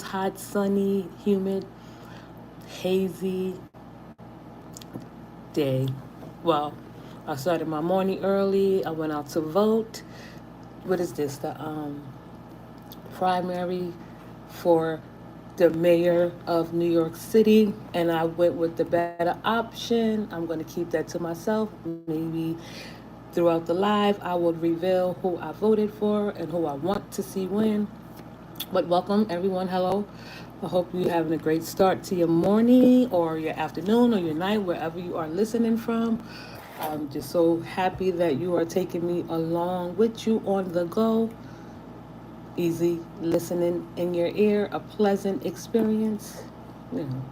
hot, sunny, humid, hazy day. Well, I started my morning early. I went out to vote. What is this? The primary for the mayor of New York City, and I went with the better option. I'm going to keep that to myself. Maybe throughout the live, I will reveal who I voted for and who I want to see win. But welcome, everyone. Hello. I hope you're having a great start to your morning or your afternoon or your night, wherever you are listening from. I'm just so happy that you are taking me along with you on the go. Easy listening in your ear, a pleasant experience. You know.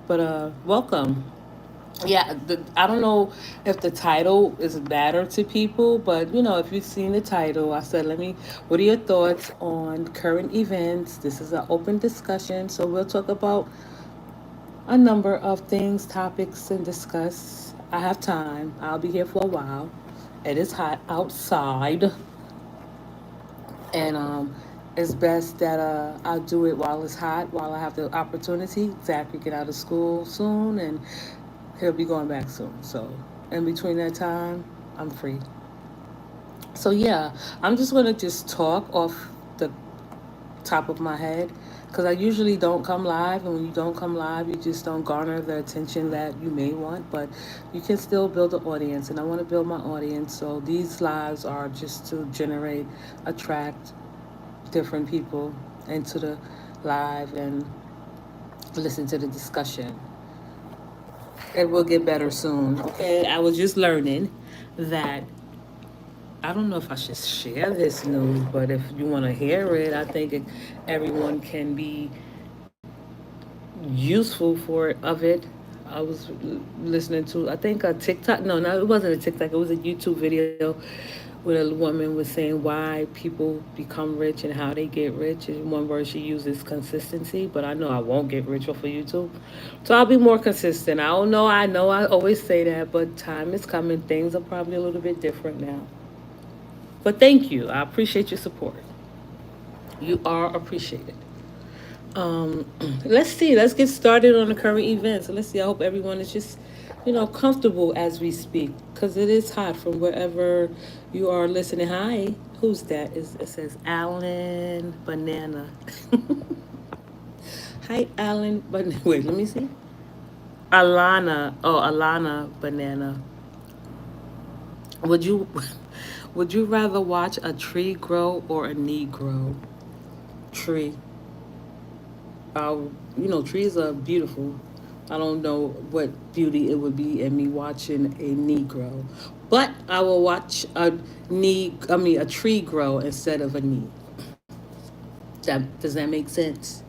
But welcome. Yeah, I don't know if the title is matter to people, but if you've seen the title, I said, what are your thoughts on current events? This is an open discussion, so we'll talk about a number of things, topics, and discuss. I have time. I'll be here for a while. It is hot outside, and it's best that I do it while it's hot, while I have the opportunity. Zachary get out of school soon, and he'll be going back soon. So in between that time, I'm free. So yeah, I'm just gonna just talk off the top of my head because I usually don't come live, and when you don't come live, you just don't garner the attention that you may want. But you can still build an audience, and I want to build my audience. So these lives are just to generate, attract different people into the live and listen to the discussion. It will get better soon. Okay, I was just learning that I don't know if I should share this news, but if you want to hear it, I think everyone can be useful for of it. I was listening to I think a TikTok. No, it wasn't a TikTok. It was a YouTube video where a woman was saying why people become rich and how they get rich. And one word she uses consistency, but I know I won't get rich off of YouTube, so I'll be more consistent. I know I always say that, but time is coming. Things are probably a little bit different now. But thank you. I appreciate your support. You are appreciated. Um, let's see. Let's get started on the current events. Let's see. I hope everyone is just, comfortable as we speak, because it is hot from wherever you are listening. Hi, who's that? It says Alan Banana. Hi, Alan. But wait, let me see. Alana. Oh, Alana Banana. Would you, would you rather watch a tree grow or a Negro tree? uh, trees are beautiful. I don't know what beauty it would be in me watching a Negro, but I will watch a tree grow instead of a knee. Does that make sense?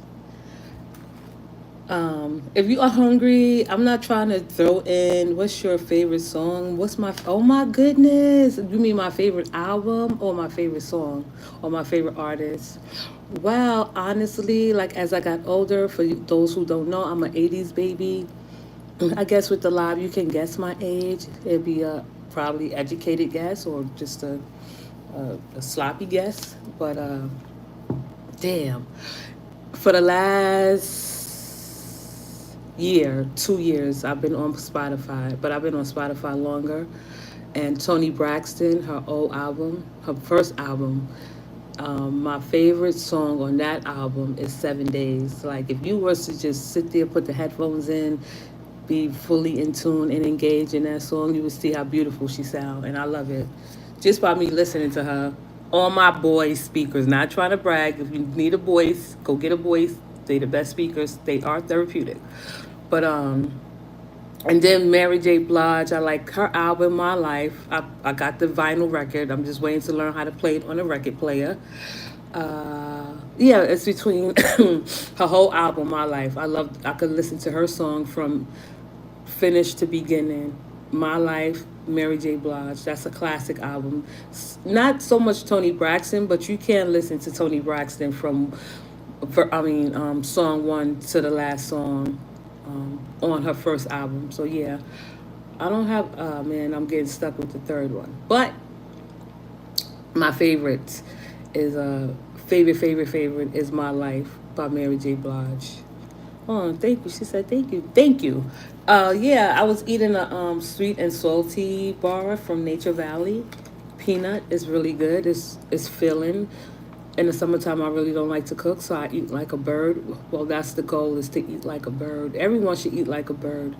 If you are hungry, I'm not trying to throw in what's your favorite song. Oh my goodness. You mean my favorite album or my favorite song or my favorite artist? Well, honestly, like as I got older, for those who don't know, I'm an 80s baby. I guess with the live, you can guess my age. It'd be a probably educated guess or just a sloppy guess. But damn, for the last year, 2 years, I've been on Spotify, but I've been on Spotify longer. And Toni Braxton, her old album, her first album, my favorite song on that album is 7 Days. Like if you was to just sit there, put the headphones in, be fully in tune and engaged in that song, you would see how beautiful she sounds. And I love it. Just by me listening to her on my Boys speakers. Not trying to brag. If you need a voice, go get a voice. They the best speakers. They are therapeutic. But and then Mary J. Blige, I like her album, My Life. I got the vinyl record. I'm just waiting to learn how to play it on a record player. Yeah, it's between her whole album, My Life. I could listen to her song from finish to beginning. My Life, Mary J. Blige. That's a classic album. Not so much Toni Braxton, but you can listen to Toni Braxton song one to the last song on her first album. So yeah, I don't have. Man, I'm getting stuck with the third one. But my favorite is favorite is My Life. by Mary J. Blige. Oh, thank you. She said thank you. Thank you. Yeah, I was eating a sweet and salty bar from Nature Valley. Peanut is really good. It's filling. In the summertime, I really don't like to cook, so I eat like a bird. Well, that's the goal, is to eat like a bird. Everyone should eat like a bird,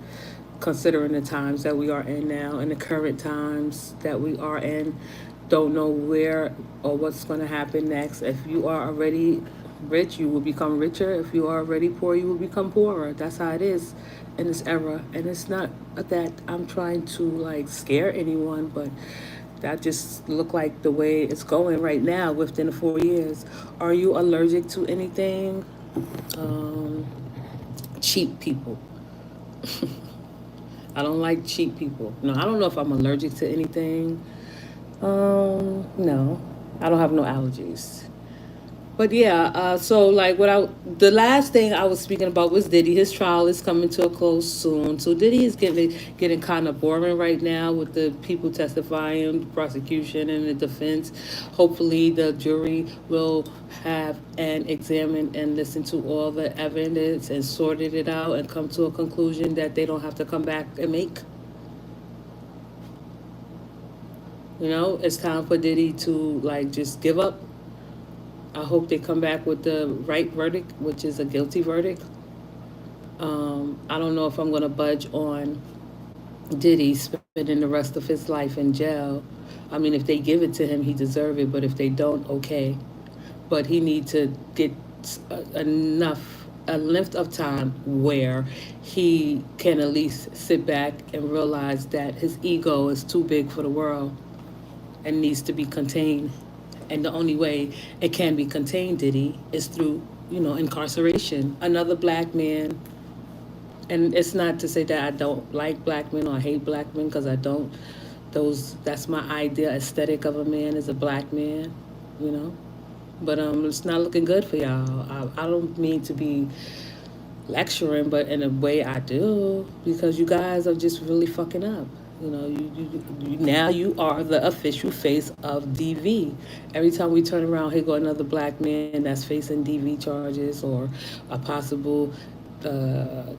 considering the times that we are in now and the current times that we are in. Don't know where or what's going to happen next. If you are already rich, you will become richer. If you are already poor, you will become poorer. That's how it is in this era. And it's not that I'm trying to like scare anyone, but that just look like the way it's going right now within the 4 years. Are you allergic to anything? Um, Cheap people. I don't like cheap people. No, I don't know if I'm allergic to anything. No, I don't have no allergies. But yeah, so like the last thing I was speaking about was Diddy. His trial is coming to a close soon. So Diddy is getting kind of boring right now with the people testifying, the prosecution and the defense. Hopefully, the jury will have and examine and listen to all the evidence and sorted it out and come to a conclusion that they don't have to come back and make. It's time for Diddy to like just give up. I hope they come back with the right verdict, which is a guilty verdict. I don't know if I'm going to budge on Diddy spending the rest of his life in jail. I mean, if they give it to him, he deserves it. But if they don't, okay. But he needs to get enough a length of time where he can at least sit back and realize that his ego is too big for the world and needs to be contained. And the only way it can be contained, Diddy, is through, incarceration. Another black man, and it's not to say that I don't like black men or I hate black men, because I don't. That's my idea aesthetic of a man, is a black man, you know. But it's not looking good for y'all. I don't mean to be lecturing, but in a way I do, because you guys are just really fucking up. Now you are the official face of DV. Every time we turn around, here go another black man that's facing DV charges or a possible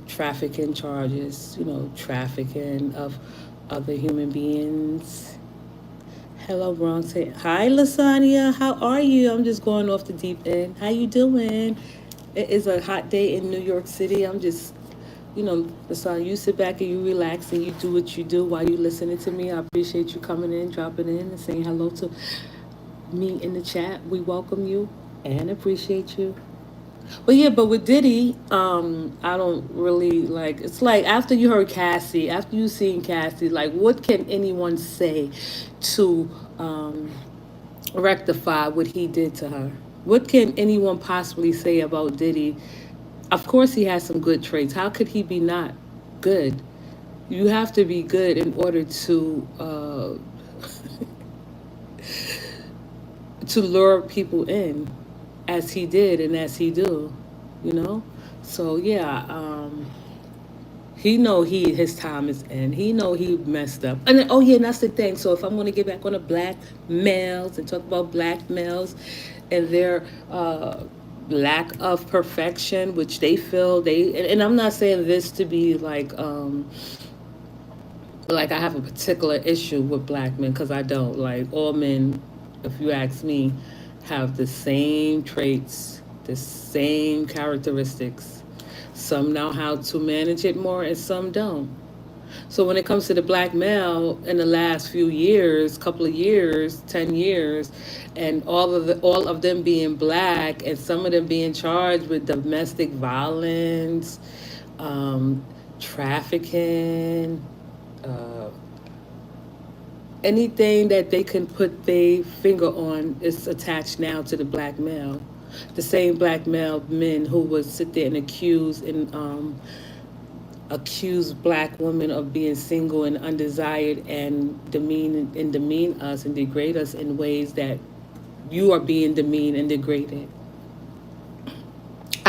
trafficking charges. Trafficking of other human beings. Hello, Bronx. Hi, Lasagna. How are you? I'm just going off the deep end. How you doing? It is a hot day in New York City. I'm just, Lasagna, you sit back and you relax and you do what you do while you listening to me. I appreciate you coming in, dropping in, and saying hello to me in the chat. We welcome you and appreciate you. But yeah, but with Diddy, I don't really like. It's like after you heard Cassie, after you seen Cassie, like what can anyone say to rectify what he did to her? What can anyone possibly say about Diddy? Of course, he has some good traits. How could he be not good? You have to be good in order to lure people in, as he did and as he do, you know. So yeah, he know his time is in. He know he messed up. And then, oh yeah, and that's the thing. So if I'm gonna get back on the black males and talk about black males and their lack of perfection, which they feel and I'm not saying this to be like I have a particular issue with black men, because I don't. Like all men, if you ask me, have the same traits, the same characteristics. Some know how to manage it more and some don't. So when it comes to the black male in the last few years, couple of years, 10 years, and all of them being black and some of them being charged with domestic violence, trafficking, uh, anything that they can put their finger on is attached now to the black male. The same black male men who would sit there and accuse black women of being single and undesired and demean us and degrade us in ways that you are being demeaned and degraded.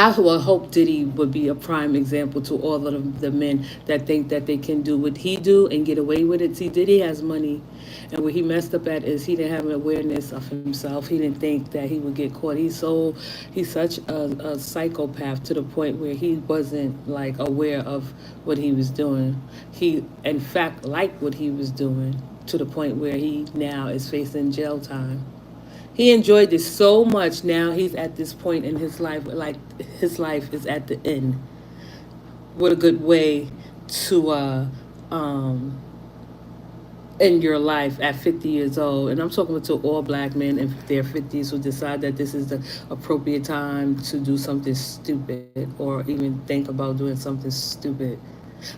I would hope Diddy would be a prime example to all of the men that think that they can do what he do and get away with it. See, Diddy has money, and where he messed up at is he didn't have an awareness of himself. He didn't think that he would get caught. He's such a psychopath to the point where he wasn't like aware of what he was doing. He, in fact, liked what he was doing to the point where he now is facing jail time. He enjoyed this so much. Now he's at this point in his life, like his life is at the end. What a good way to um, end your life at 50 years old. And I'm talking to all black men in their 50s who decide that this is the appropriate time to do something stupid or even think about doing something stupid.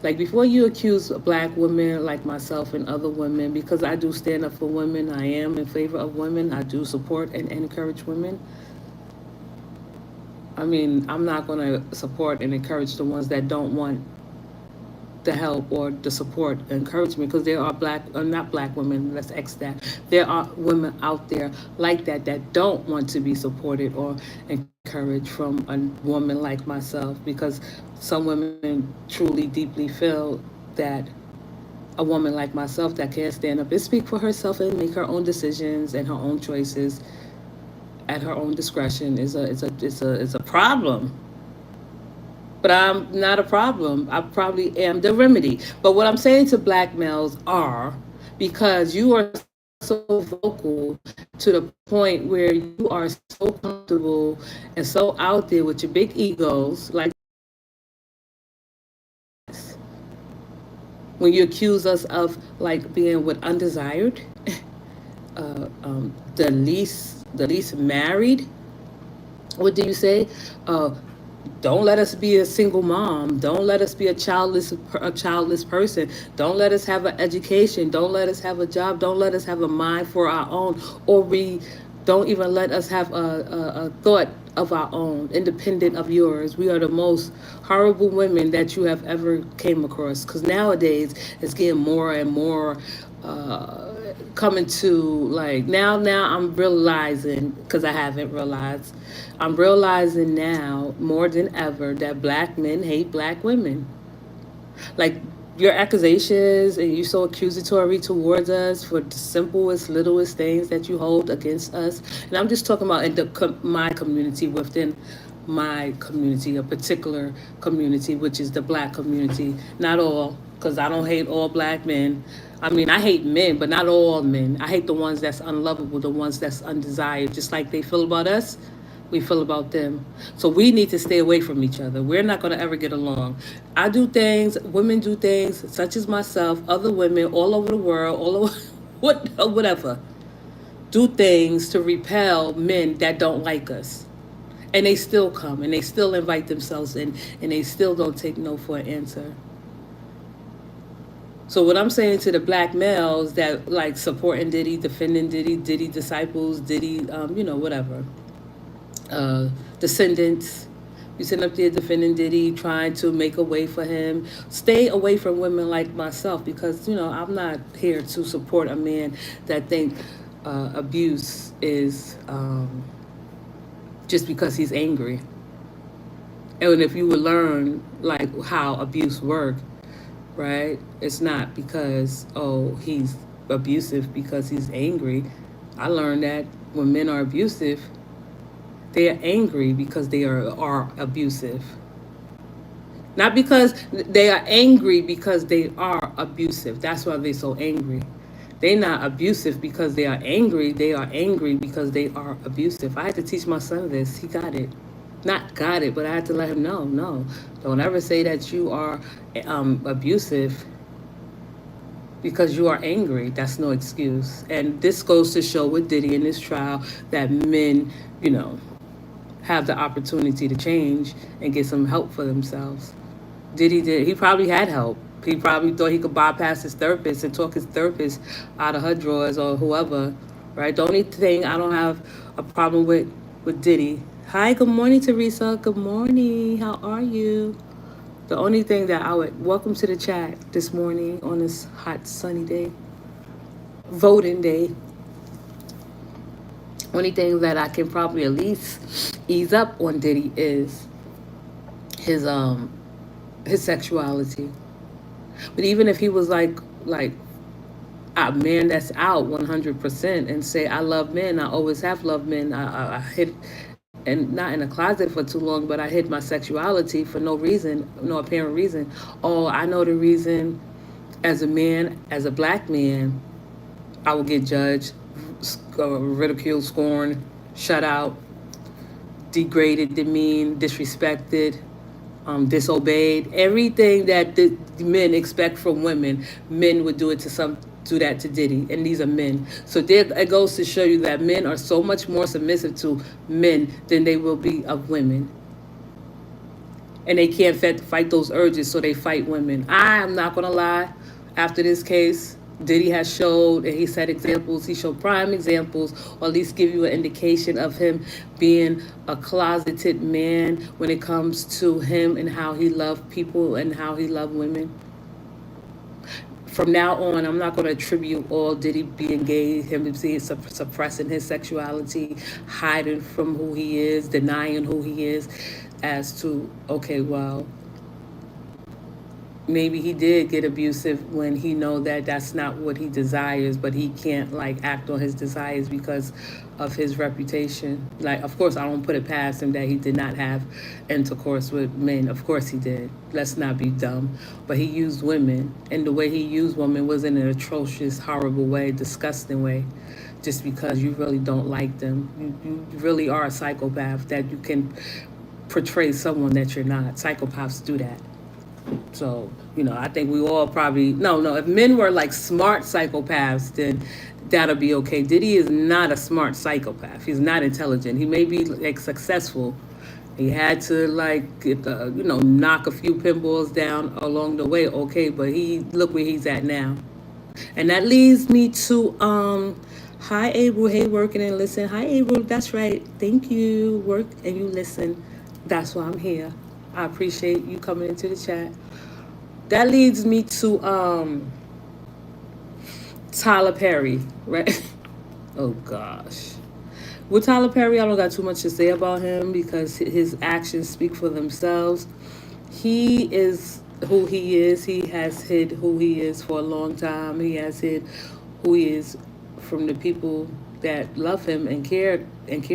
Like before you accuse black women like myself and other women, because I do stand up for women, I am in favor of women, I do support and encourage women. I mean, I'm not going to support and encourage the ones that don't want the help or the support, encouragement, because there are not black women, let's X that. There are women out there like that don't want to be supported or encouraged from a woman like myself, because some women truly, deeply feel that a woman like myself that can stand up and speak for herself and make her own decisions and her own choices at her own discretion is a problem. But I'm not a problem. I probably am the remedy. But what I'm saying to black males are, because you are so vocal to the point where you are so comfortable and so out there with your big egos, like when you accuse us of like being with undesired, the least married. What do you say? Don't let us be a single mom. Don't let us be a childless person. Don't let us have an education. Don't let us have a job. Don't let us have a mind for our own, or we don't even let us have a thought of our own, independent of yours. We are the most horrible women that you have ever came across. Because nowadays it's getting more and more coming to like now I'm realizing, because I haven't realized, I'm realizing now more than ever that black men hate black women. Like your accusations, and you so accusatory towards us for the simplest, littlest things that you hold against us. And I'm just talking about in my community, within my community, a particular community, which is the black community. Not all, because I don't hate all black men. I mean, I hate men, but not all men. I hate the ones that's unlovable, the ones that's undesired, just like they feel about us, we feel about them. So we need to stay away from each other. We're not going to ever get along. I do things, women do things, such as myself, other women all over the world, all over whatever, do things to repel men that don't like us. And they still come and they still invite themselves in, and they still don't take no for an answer. So what I'm saying to the black males that like supporting Diddy, defending Diddy, Diddy disciples, Diddy, whatever, descendants. You sitting up there defending Diddy, trying to make a way for him. Stay away from women like myself, because I'm not here to support a man that think abuse is just because he's angry. And if you would learn like how abuse works, right? It's not because he's abusive because he's angry. I learned that when men are abusive, they are angry because they are abusive. Not because they are angry because they are abusive. That's why they're so angry. They're not abusive because they are angry. They are angry because they are abusive. I had to teach my son this. He got it. Not got it, but I had to let him know. No, don't ever say that you are abusive because you are angry. That's no excuse. And this goes to show with Diddy in this trial that men, have the opportunity to change and get some help for themselves. He probably had help. He probably thought he could bypass his therapist and talk his therapist out of her drawers or whoever, right? The only thing I don't have a problem with Diddy. Hi, good morning, Teresa. Good morning. How are you? The only thing that I would welcome to the chat this morning on this hot sunny day, voting day. Only thing that I can probably at least ease up on Diddy is his his sexuality. But even if he was like a man that's out 100% and say, I love men, I always have loved men, I hid, and not in a closet for too long, but I hid my sexuality for no reason, no apparent reason. Oh, I know the reason. As a man, as a black man, I will get judged, ridiculed, scorned, shut out, degraded, demeaned, disrespected, disobeyed. Everything that the men expect from women, men would do it to some. Do that to Diddy, and these are men. So there it goes to show you that men are so much more submissive to men than they will be of women, and they can't fight those urges, so they fight women. I am not gonna lie. After this case, Diddy has showed, and he set examples. He showed prime examples, or at least give you an indication of him being a closeted man when it comes to him and how he loved people and how he loved women. From now on, I'm not going to attribute all Diddy being gay, him being suppressing his sexuality, hiding from who he is, denying who he is, as to, okay, well, maybe he did get abusive when he know that that's not what he desires, but he can't like act on his desires because of his reputation. Like, of course, I don't put it past him that he did not have intercourse with men. Of course he did. Let's not be dumb. But he used women, and the way he used women was in an atrocious, horrible way, disgusting way. Just because you really don't like them, you really are a psychopath that you can portray someone that you're not. Psychopaths do that. So, I think we all probably no. If men were like smart psychopaths, then that'll be okay. Diddy is not a smart psychopath. He's not intelligent. He may be like successful. He had to like knock a few pinballs down along the way. Okay, but he look where he's at now, and that leads me to hi April. Hey, working and listen. Hi April. That's right. Thank you. Work and you listen. That's why I'm here. I appreciate you coming into the chat. That leads me to Tyler Perry, right? Oh gosh. With Tyler Perry, I don't got too much to say about him because his actions speak for themselves. He is who he is. He has hid who he is for a long time. He has hid who he is from the people that love him and care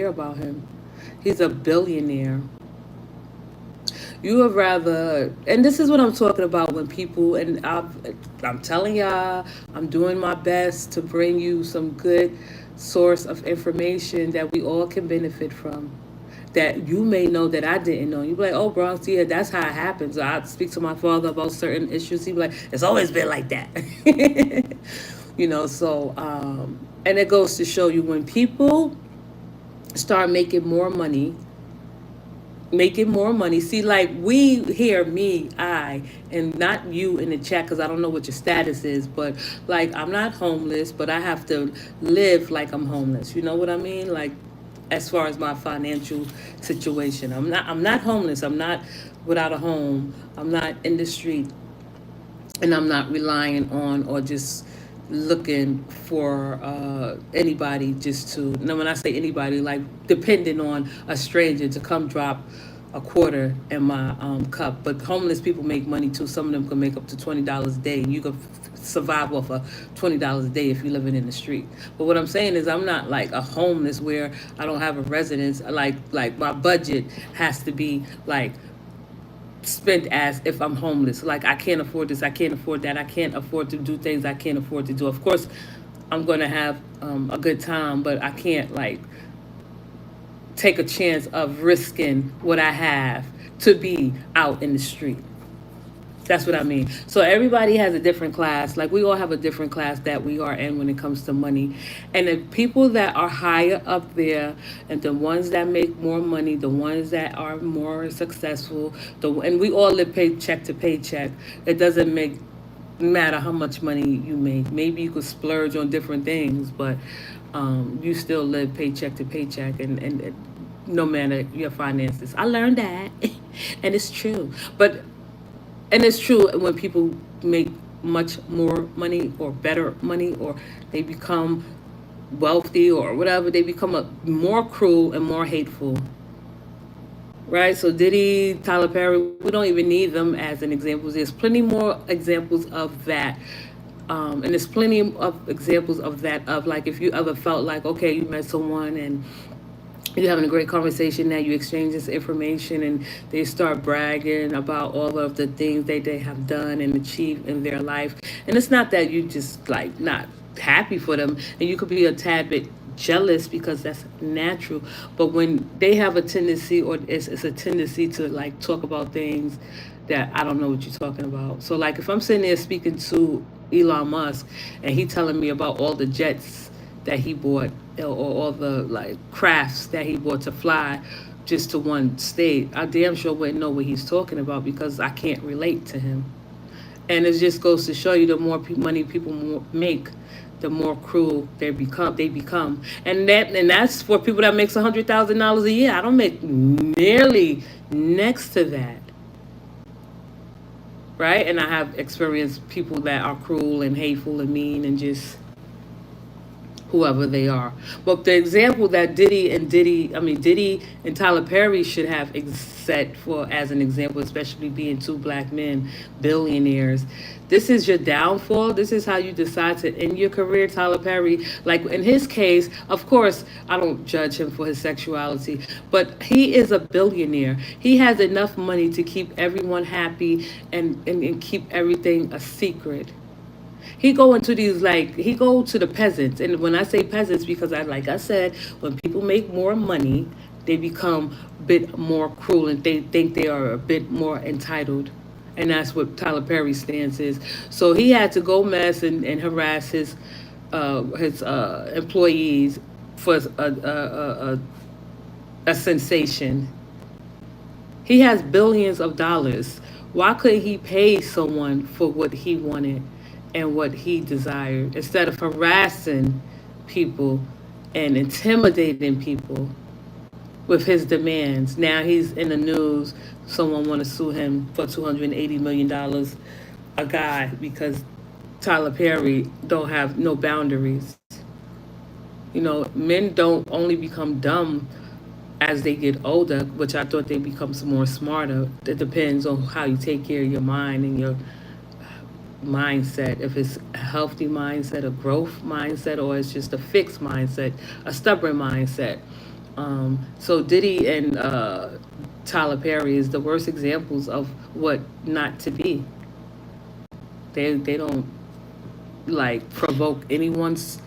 about him. He's a billionaire. You would rather, and this is what I'm talking about when people, and I'm telling y'all, I'm doing my best to bring you some good source of information that we all can benefit from. That you may know that I didn't know. You be like, oh, Bronx, yeah, that's how it happens. I speak to my father about certain issues. He be like, it's always been like that. So, and it goes to show you when people start making more money. See, like we hear me, I, and not you in the chat because I don't know what your status is, but like I'm not homeless, but I have to live like I'm homeless. You know what I mean? Like as far as my financial situation, I'm not homeless. I'm not without a home. I'm not in the street, and I'm not relying on or just looking for anybody just to. Now, when I say anybody, like depending on a stranger to come drop a quarter in my cup. But homeless people make money too. Some of them can make up to $20 a day. You can survive off of $20 a day if you're living in the street. But what I'm saying is, I'm not like a homeless where I don't have a residence. Like my budget has to be like spent as if I'm homeless. Like I can't afford this, I can't afford that, I can't afford to do things I can't afford to do. Of course, I'm gonna have a good time, but I can't like take a chance of risking what I have to be out in the street. That's what I mean. So everybody has a different class. Like we all have a different class that we are in when it comes to money. And the people that are higher up there and the ones that make more money, the ones that are more successful, and we all live paycheck to paycheck. It doesn't matter how much money you make. Maybe you could splurge on different things, but you still live paycheck to paycheck and no matter your finances. I learned that and it's true. And it's true when people make much more money or better money or they become wealthy or whatever, they become more cruel and more hateful. right? So Diddy, Tyler Perry, we don't even need them as an example. There's plenty more examples of that. And there's plenty of examples of that, of like if you ever felt like, okay, you met someone and you're having a great conversation, now you exchange this information and they start bragging about all of the things they have done and achieved in their life. And it's not that you just like not happy for them, and you could be a tad bit jealous because that's natural. But when they have a tendency, or it's a tendency to like talk about things that I don't know what you're talking about. So like if I'm sitting there speaking to Elon Musk and he telling me about all the jets that he bought, or all the like crafts that he bought to fly just to one state, I damn sure wouldn't know what he's talking about because I can't relate to him. And it just goes to show you, the more money people make, the more cruel they become. And that's for people that makes $100,000 a year. I don't make nearly next to that, right? And I have experienced people that are cruel and hateful and mean and just whoever they are. But the example that Diddy and Tyler Perry should have set for as an example, especially being two black men, billionaires. This is your downfall. This is how you decide to end your career, Tyler Perry. Like in his case, of course, I don't judge him for his sexuality, but he is a billionaire. He has enough money to keep everyone happy and keep everything a secret. He go to the peasants, and when I say peasants, because I like I said, when people make more money, they become a bit more cruel and they think they are a bit more entitled. And that's what Tyler Perry's stance is. So he had to go mess and harass his employees for a sensation. He has billions of dollars. Why couldn't he pay someone for what he wanted and what he desired, instead of harassing people and intimidating people with his demands? Now he's in the news. Someone want to sue him for $280 million, a guy, because Tyler Perry don't have no boundaries. Men don't only become dumb as they get older, which I thought they become some more smarter. It depends on how you take care of your mind and your mindset. If it's a healthy mindset, a growth mindset, or it's just a fixed mindset, a stubborn mindset. So Diddy and Tyler Perry is the worst examples of what not to be. They don't like provoke anyone's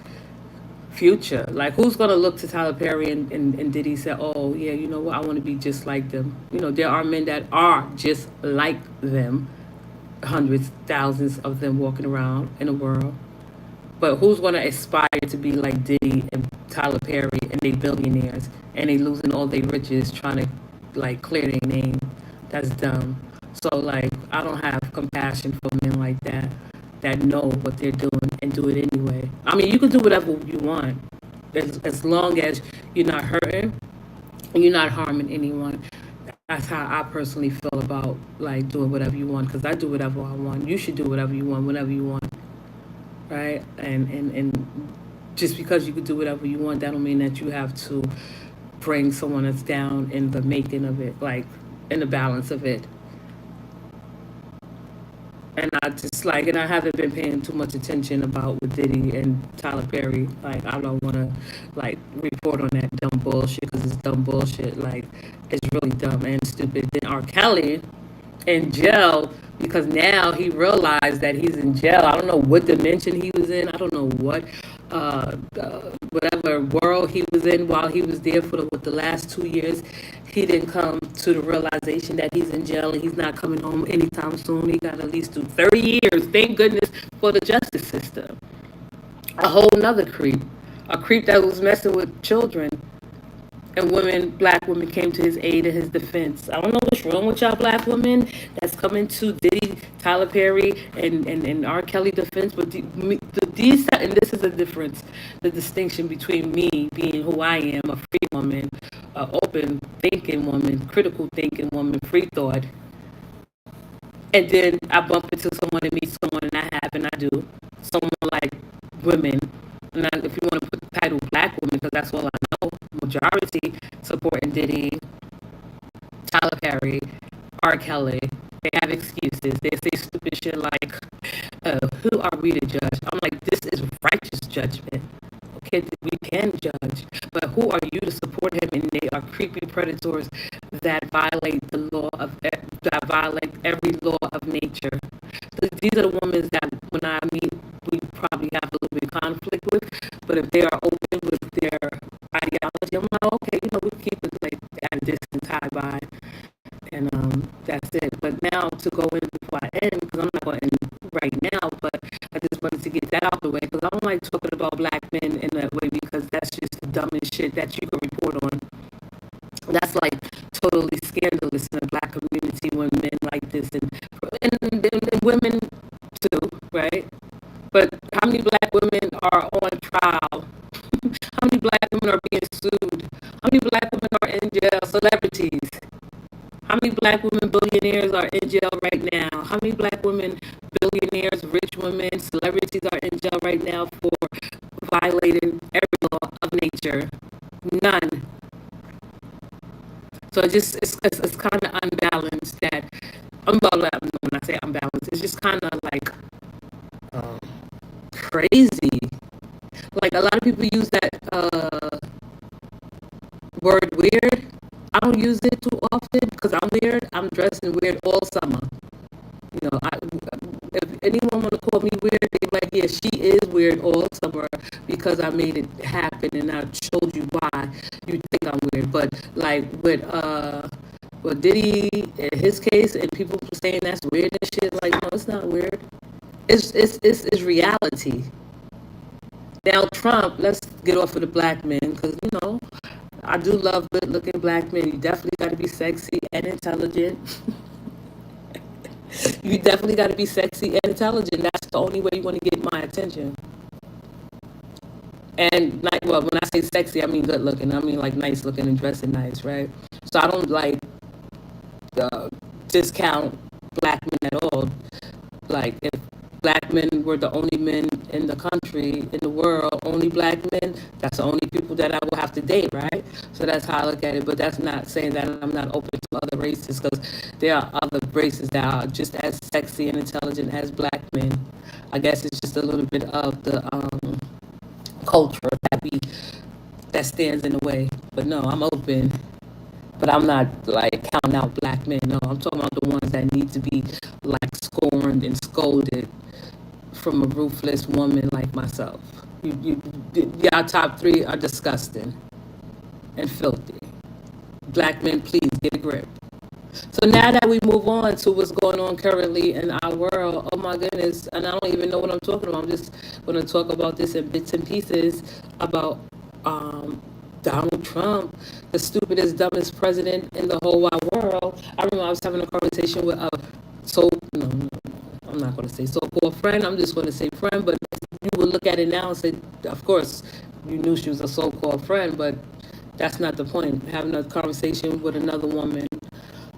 future. Like, who's gonna look to Tyler Perry and Diddy say, "Oh yeah, you know what? I want to be just like them." There are men that are just like them, hundreds, thousands of them walking around in the world. But who's gonna aspire to be like Diddy and Tyler Perry, and they billionaires and they losing all their riches trying to like clear their name? That's dumb. So like I don't have compassion for men like that know what they're doing and do it anyway. I mean, you can do whatever you want as long as you're not hurting and you're not harming anyone. That's how I personally feel about like doing whatever you want, because I do whatever I want. You should do whatever you want whenever you want, right? And just because you could do whatever you want, that don't mean that you have to bring someone else down in the making of it, like in the balance of it. And I haven't been paying too much attention about with Diddy and Tyler Perry. Like, I don't want to like report on that dumb bullshit, because it's dumb bullshit. Like, it's really dumb and stupid. Then R. Kelly in jail, because now he realized that he's in jail. I don't know what dimension he was in. I don't know whatever world he was in while he was there for the last 2 years. He didn't come to the realization that he's in jail and he's not coming home anytime soon. He got at least do 30 years. Thank goodness for the justice system. A whole nother creep. A creep that was messing with children. And black women came to his aid and his defense. I don't know what's wrong with y'all black women that's coming to Diddy, Tyler Perry, and R. Kelly defense. But these, and this is the difference, the distinction between me being who I am, a free woman, a open thinking woman, critical thinking woman, free thought. And then I bump into someone and meet someone, and I do. Someone like women. And if you want to put the title black woman, because that's all I know, majority supporting Diddy, Perry, R. Kelly. They have excuses. They say stupid shit like, who are we to judge? I'm like, this is righteous judgment. Okay, we can judge, but who are you to support him? And they are creepy predators that violate the law of that violate every law of nature. So these are the women that when I meet, we probably have a little bit of conflict with. But if they are open with their ideology, I'm like, okay, we keep it like at a distance, high by, and that's it. But now to go in before I end, because I'm not going to end right now, but I just wanted to get that out the way because I don't like talking about black men in that way because that's just the dumbest shit that you can report on. That's like totally scandalous in the black community when men like this and women too, right? But how many black women are on trial? How many black women are being sued? How many black women are in jail? Celebrities. How many black women billionaires are in jail right now? How many black women billionaires, rich women, celebrities are in jail right now for violating every law of nature? None. So it's kind of unbalanced that when I say unbalanced, it's just kind of like crazy. Like a lot of people use that word weird. I don't use it too often because I'm weird. I'm dressing weird all summer. If anyone want to call me weird, they're like, yeah, she is weird all summer because I made it happen and I showed you why you think I'm weird. But like with Diddy in his case and people saying that's weird and shit, like no, it's not weird. It's reality. Now Trump, let's get off of the black men because I do love good-looking black men. You definitely got to be sexy and intelligent. You definitely got to be sexy and intelligent. That's the only way you're going to get my attention. And when I say sexy, I mean good-looking. I mean like nice-looking and dressing nice, right? So I don't like discount black men at all. Like if black men were the only men in the country, in the world, only black men, that's the only people that I will have to date, right? So that's how I look at it. But that's not saying that I'm not open to other races because there are other races that are just as sexy and intelligent as black men. I guess it's just a little bit of the culture that stands in the way. But no, I'm open. But I'm not like counting out black men. No, I'm talking about the ones that need to be like scorned and scolded from a ruthless woman like myself. Y'all top three are disgusting and filthy. Black men, please get a grip. So now that we move on to what's going on currently in our world, oh my goodness, and I don't even know what I'm talking about. I'm just going to talk about this in bits and pieces about Donald Trump, the stupidest, dumbest president in the whole wide world. I remember I was having a conversation with I'm not going to say so-called friend. I'm just going to say friend, but you would look at it now and say, of course, you knew she was a so-called friend, but that's not the point. Having a conversation with another woman,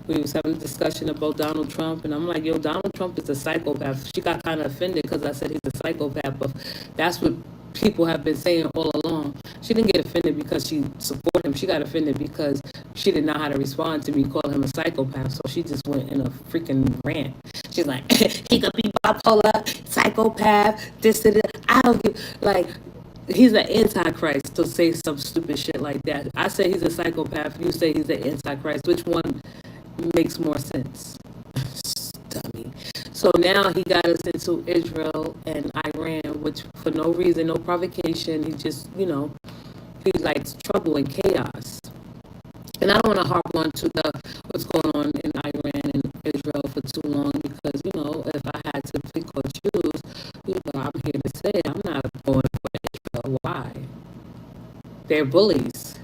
we was having a discussion about Donald Trump, and I'm like, yo, Donald Trump is a psychopath. She got kind of offended because I said he's a psychopath, but that's what people have been saying all along. She didn't get offended because she supported him. She got offended because she didn't know how to respond to me calling him a psychopath, so she just went in a freaking rant. She's like, he could be bipolar, psychopath, this and that. I don't give, like, he's an antichrist to say some stupid shit like that. I say he's a psychopath. You say he's an antichrist. Which one makes more sense? Dummy. So now he got us into Israel and Iran, which for no reason, no provocation. He just, he likes trouble and chaos. And I don't want to harp on to what's going on in Iran and Israel for too long because, if I had to pick or choose, I'm here to say I'm not going for Israel. Why? They're bullies.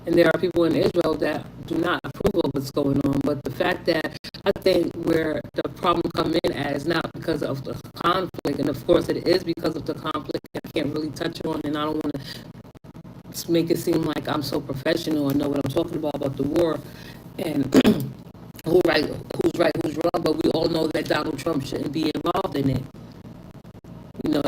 And there are people in Israel that do not approve of what's going on. But the fact that I think where the problem come in as not because of the conflict, and of course it is because of the conflict, I can't really touch on, and I don't want to make it seem like I'm so professional and know what I'm talking about the war and who's right, who's wrong. But we all know that Donald Trump shouldn't be involved in it.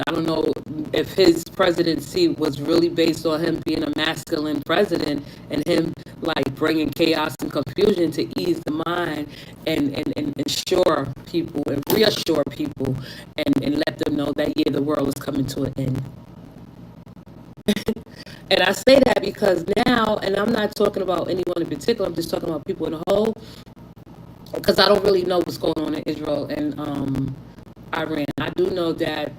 I don't know if his presidency was really based on him being a masculine president and him like bringing chaos and confusion to ease the mind and ensure people and reassure people and let them know that, yeah, the world is coming to an end. And I say that because now, and I'm not talking about anyone in particular, I'm just talking about people in the whole, because I don't really know what's going on in Israel and Iran. I do know that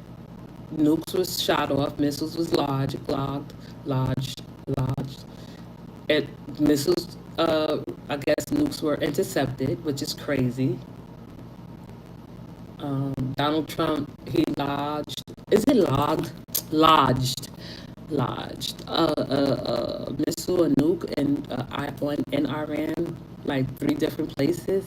nukes was shot off, missiles was lodged. It, missiles, I guess nukes were intercepted, which is crazy. Donald Trump, he lodged, is it logged? Lodged. Lodged a missile, a nuke in Iran, like 3 different places.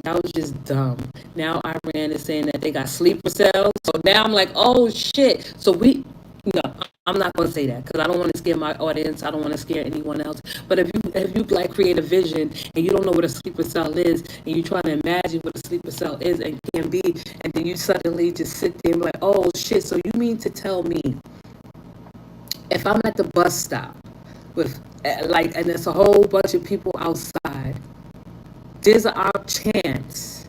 That was just dumb. Now Iran is saying that they got sleeper cells. So now I'm like, oh shit. So no, I'm not gonna say that because I don't want to scare my audience. I don't want to scare anyone else. But if you like create a vision and you don't know what a sleeper cell is, and you try to imagine what a sleeper cell is and can be, and then you suddenly just sit there and be like, oh shit. So you mean to tell me if I'm at the bus stop with and there's a whole bunch of people outside, there's a chance,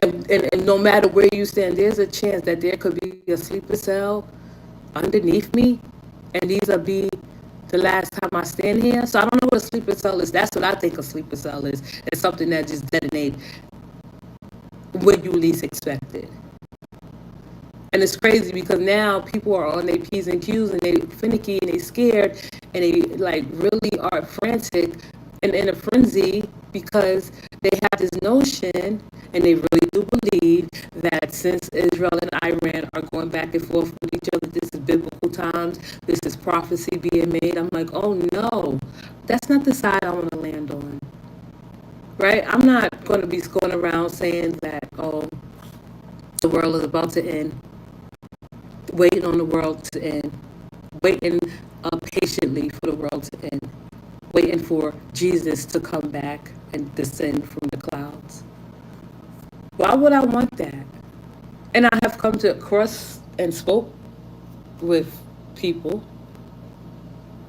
and no matter where you stand, there's a chance that there could be a sleeper cell underneath me, and these will be the last time I stand here. So I don't know what a sleeper cell is. That's what I think a sleeper cell is. It's something that just detonates when you least expect it. And it's crazy because now people are on their P's and Q's and they finicky and they scared and they like really are frantic and in a frenzy because they have this notion and they really do believe that since Israel and Iran are going back and forth with each other, this is biblical times, this is prophecy being made. I'm like, oh no, that's not the side I want to land on. Right? I'm not going to be going around saying that, oh, the world is about to end, waiting on the world to end, waiting patiently for the world to end, waiting for Jesus to come back and descend from the clouds. Why would I want that? And I have come to cross and spoke with people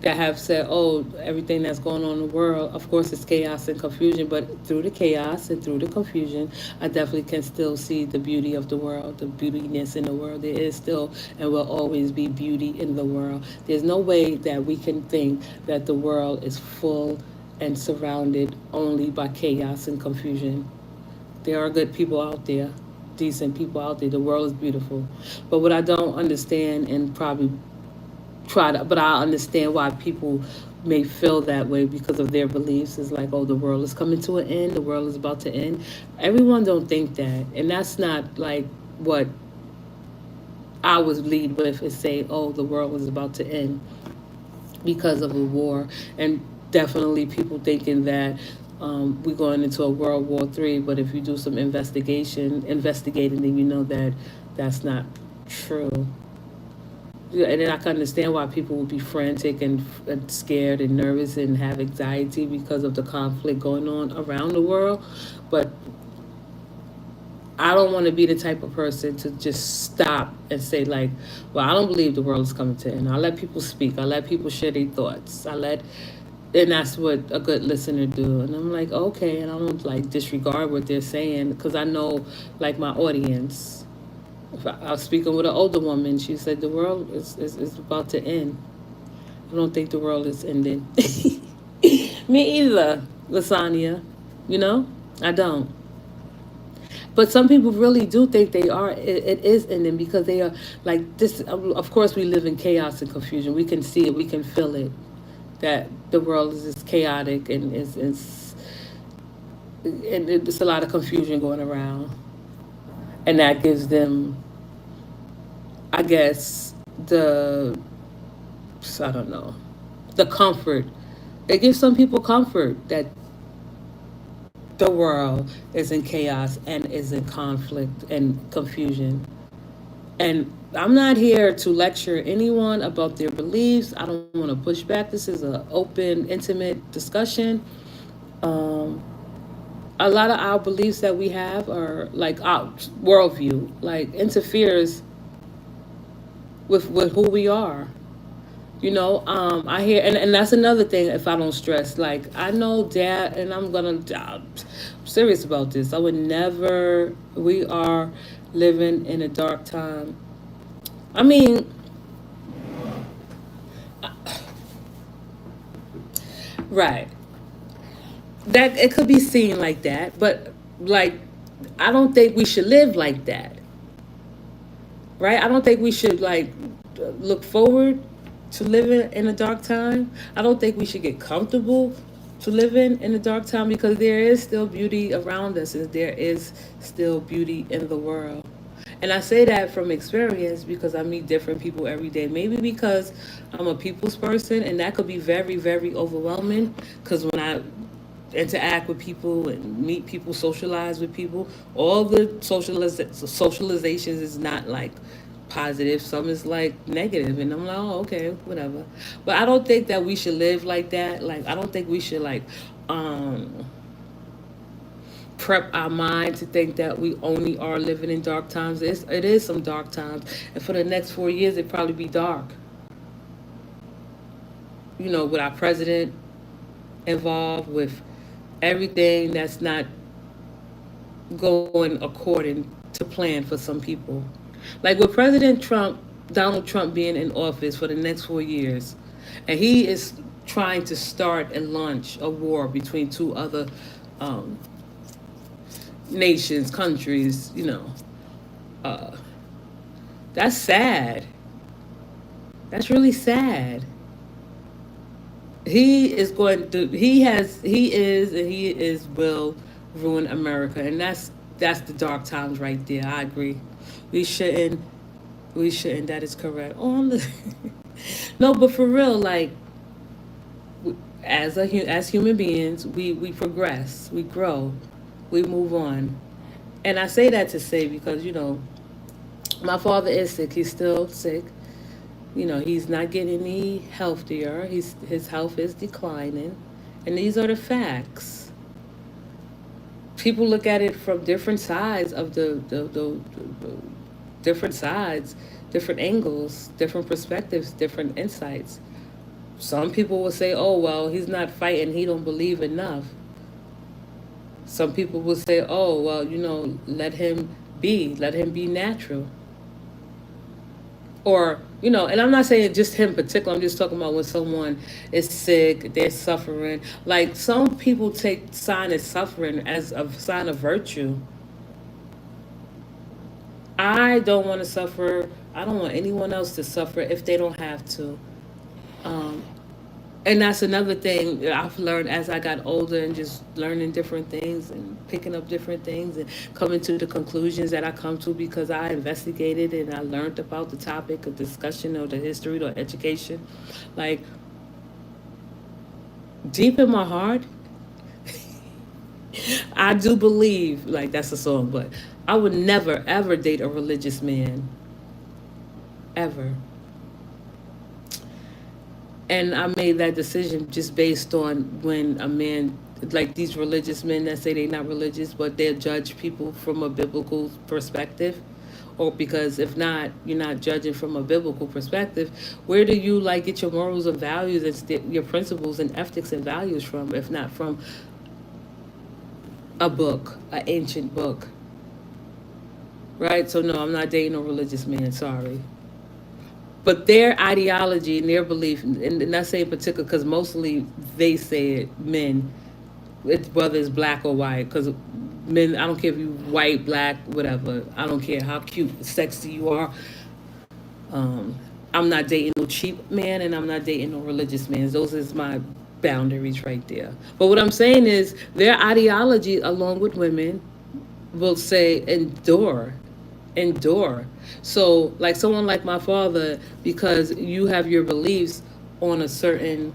that have said, oh, everything that's going on in the world, of course, it's chaos and confusion, but through the chaos and through the confusion, I definitely can still see the beauty of the world, the beautiness in the world. There is still and will always be beauty in the world. There's no way that we can think that the world is full and surrounded only by chaos and confusion. There are good people out there, decent people out there. The world is beautiful. But what I don't understand and probably but I understand why people may feel that way because of their beliefs is like, oh, the world is coming to an end, the world is about to end. Everyone don't think that, and that's not like what I would lead with is say, oh, the world is about to end because of a war, and definitely people thinking that we're going into a World War III, but if you do some investigating, then you know that that's not true. And then I can understand why people would be frantic and scared and nervous and have anxiety because of the conflict going on around the world. But I don't want to be the type of person to just stop and say like, well, I don't believe the world is coming to an end. I let people speak. I let people share their thoughts. And that's what a good listener do. And I'm like, okay, and I don't like disregard what they're saying because I know like my audience. I was speaking with an older woman. She said the world is about to end. I don't think the world is ending. Me either, Lasagna. You know, I don't. But some people really do think they are. It is ending because they are like this. Of course, we live in chaos and confusion. We can see it. We can feel it. That the world is just chaotic and it's a lot of confusion going around, and that gives them, I guess, I don't know, the comfort. It gives some people comfort that the world is in chaos and is in conflict and confusion. And I'm not here to lecture anyone about their beliefs. I don't want to push back. This is an open, intimate discussion. A lot of our beliefs that we have are like our worldview, like interferes with who we are. I hear, and that's another thing. If I don't stress, like I know dad, and I'm serious about this. I would never. We are living in a dark time. I mean, right? That it could be seen like that, but like, I don't think we should live like that, right? I don't think we should like look forward to living in a dark time. I don't think we should get comfortable to living in a dark time because there is still beauty around us and there is still beauty in the world. And I say that from experience because I meet different people every day. Maybe because I'm a people's person and that could be very, very overwhelming because when I interact with people and meet people, socialize with people. All the socializations is not like positive. Some is like negative, and I'm like, oh, okay, whatever. But I don't think that we should live like that. Like, I don't think we should like um prep our mind to think that we only are living in dark times. It is some dark times, and for the next 4 years, it probably be dark. With our president involved, with everything that's not going according to plan for some people. Like with President Trump, Donald Trump being in office for the next 4 years, and he is trying to start and launch a war between two other um, nations, countries, uh, that's sad. That's really sad. He is will ruin America, and that's the dark times right there. I agree. We shouldn't. We shouldn't. That is correct. No, but for real, like as human beings, we progress, we grow, we move on, and I say that to say because my father is sick. He's still sick. He's not getting any healthier. His health is declining, and these are the facts. People look at it from different sides of the different sides, different angles, different perspectives, different insights. Some people will say, "Oh well, he's not fighting. He don't believe enough." Some people will say, "Oh well, let him be natural." Or and I'm not saying just him in particular. I'm just talking about when someone is sick, they're suffering. Like some people take sign of suffering as a sign of virtue. I don't want to suffer. I don't want anyone else to suffer if they don't have to. Um, and that's another thing that I've learned as I got older and just learning different things and picking up different things and coming to the conclusions that I come to because I investigated and I learned about the topic of discussion or the history or education. Like deep in my heart, I do believe, like that's a song, but I would never ever date a religious man ever. And I made that decision just based on when a man, like these religious men that say they're not religious, but they judge people from a biblical perspective. Or because if not, you're not judging from a biblical perspective. Where do you like get your morals and values and your principles and ethics and values from, if not from a book, an ancient book, right? So no, I'm not dating a religious man. Sorry. But their ideology and their belief, and not saying particular, because mostly they say it, men, whether it's black or white, because men, I don't care if you white, black, whatever. I don't care how cute, sexy you are. Um, I'm not dating no cheap man, and I'm not dating no religious man. Those is my boundaries right there. But what I'm saying is their ideology, along with women, will say endure. So, like someone like my father, because you have your beliefs on a certain,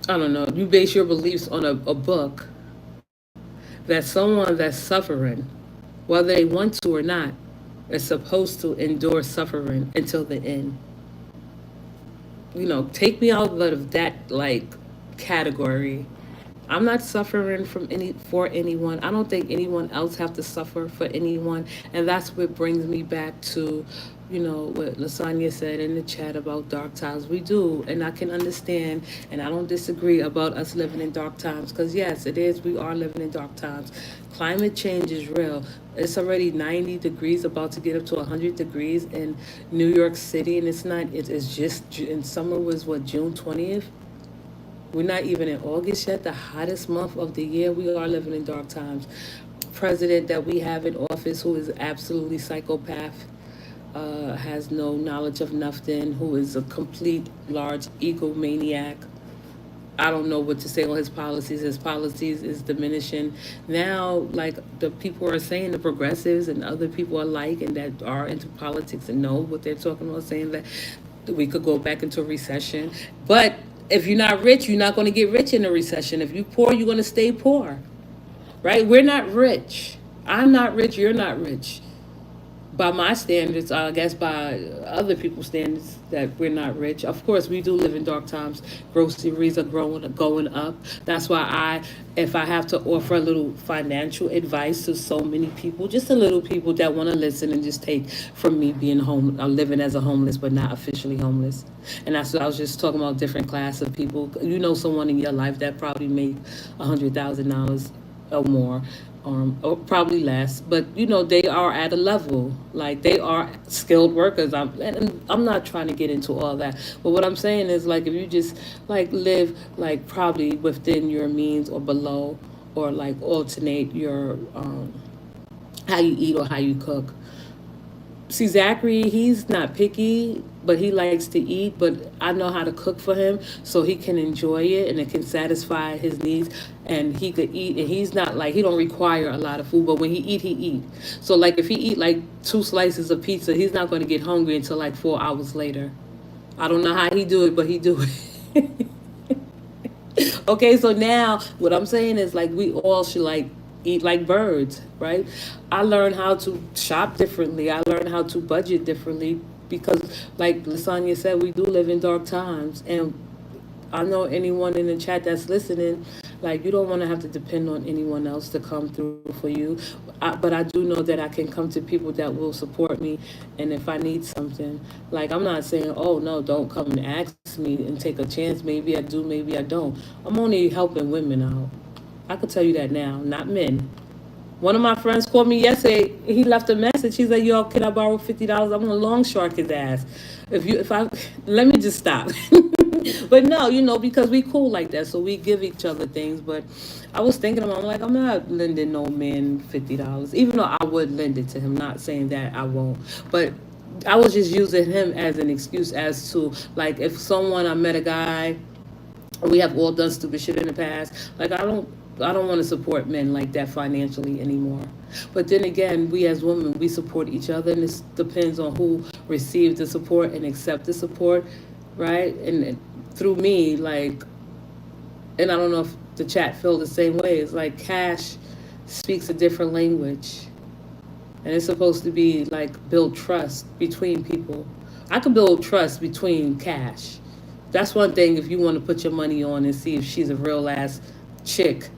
I don't know, you base your beliefs on a book that someone that's suffering, whether they want to or not, is supposed to endure suffering until the end. Take me out of that like category. I'm not suffering from any for anyone. I don't think anyone else have to suffer for anyone, and that's what brings me back to what Lasagna said in the chat about dark times. We do, and I can understand, and I don't disagree about us living in dark times. Because yes, it is. We are living in dark times. Climate change is real. It's already 90 degrees, about to get up to 100 degrees in New York City, and it's not. It is just. And summer was what, June 20th. We're not even in August yet, the hottest month of the year. We are living in dark times. President that we have in office who is absolutely psychopath, has no knowledge of nothing, who is a complete large egomaniac. I don't know what to say on his policies. His policies is diminishing. Now, like the people are saying, the progressives and other people alike and that are into politics and know what they're talking about, saying that we could go back into a recession. But if you're not rich, you're not going to get rich in a recession. If you're poor, you're going to stay poor, right? We're not rich. I'm not rich. You're not rich by my standards, I guess by other people's standards, that we're not rich. Of course, we do live in dark times. Groceries are going up. That's why if I have to offer a little financial advice to so many people, just a little people that want to listen and just take from me being home, living as a homeless, but not officially homeless. And that's what I was just talking about, different class of people. You know, someone in your life that probably make $100,000 or more, or probably less, but they are at a level, like they are skilled workers. And I'm not trying to get into all that, but what I'm saying is, like, if you just like live like probably within your means or below, or like alternate your how you eat or how you cook. See, Zachary, he's not picky, but he likes to eat. But I know how to cook for him so he can enjoy it and it can satisfy his needs. And he could eat, and he's not like, he don't require a lot of food. But when he eat. So like if he eat like 2 slices of pizza, he's not going to get hungry until like 4 hours later. I don't know how he do it, but he do it. Okay, so now what I'm saying is, like, we all should like eat like birds, right? I learned how to shop differently. I learned how to budget differently because, like Lasagna said, we do live in dark times. And I know anyone in the chat that's listening, like, you don't want to have to depend on anyone else to come through for you. But I do know that I can come to people that will support me. And if I need something, like, I'm not saying, oh, no, don't come and ask me and take a chance. Maybe I do, maybe I don't. I'm only helping women out. I could tell you that now, not men. One of my friends called me yesterday. He left a message. He's like, "Yo, can I borrow $50? I'm gonna long shark his ass. If I, let me just stop." But no, because we cool like that, so we give each other things. But I was thinking about, I'm like, I'm not lending no man $50, even though I would lend it to him. Not saying that I won't, but I was just using him as an excuse as to, like, if someone, I met a guy, we have all done stupid shit in the past. Like, I don't want to support men like that financially anymore. But then again, we as women, we support each other, and this depends on who receives the support and accept the support, right? And through me, like, and I don't know if the chat feel the same way. It's like cash speaks a different language, and it's supposed to be like build trust between people. I can build trust between cash. That's one thing if you want to put your money on and see if she's a real ass chick.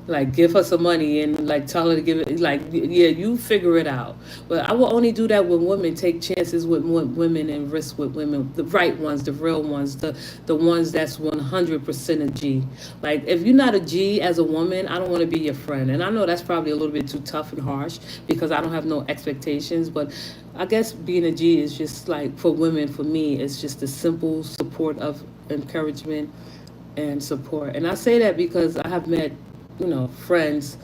Like, give her some money and like tell her to give it. Like, yeah, you figure it out. But I will only do that when women take chances with women and risk with women, the right ones, the real ones, the ones that's 100% a G. Like, if you're not a G as a woman, I don't want to be your friend. And I know that's probably a little bit too tough and harsh because I don't have no expectations. But I guess being a G is just like, for women, for me, it's just a simple support of encouragement and support. And I say that because I have met friends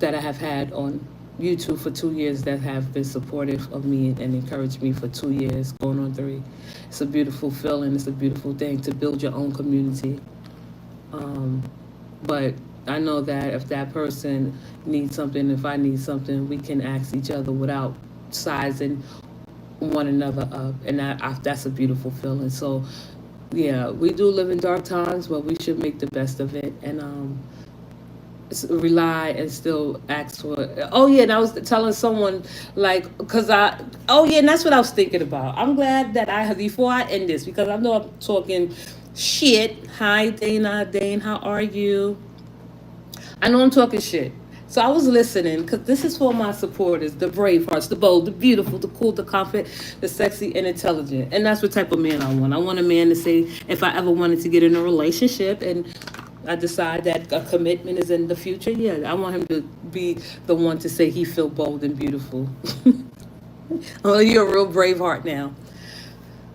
that I have had on YouTube for 2 years that have been supportive of me and encouraged me for 2 years, going on 3. It's a beautiful feeling. It's a beautiful thing to build your own community. But I know that if that person needs something, if I need something, we can ask each other without sizing one another up. And that's a beautiful feeling. So, yeah, we do live in dark times, but we should make the best of it. And rely and still ask for. Oh yeah, and I was telling someone, like, oh yeah, and that's what I was thinking about. I'm glad that before I end this, because I know I'm talking shit. Hi Dana, Dane, how are you? I know I'm talking shit. So I was listening because this is for my supporters, the brave hearts, the bold, the beautiful, the cool, the confident, the sexy, and intelligent. And that's what type of man I want. I want a man to say, if I ever wanted to get in a relationship and I decide that a commitment is in the future, yeah, I want him to be the one to say he feel bold and beautiful. Oh, you're a real brave heart now.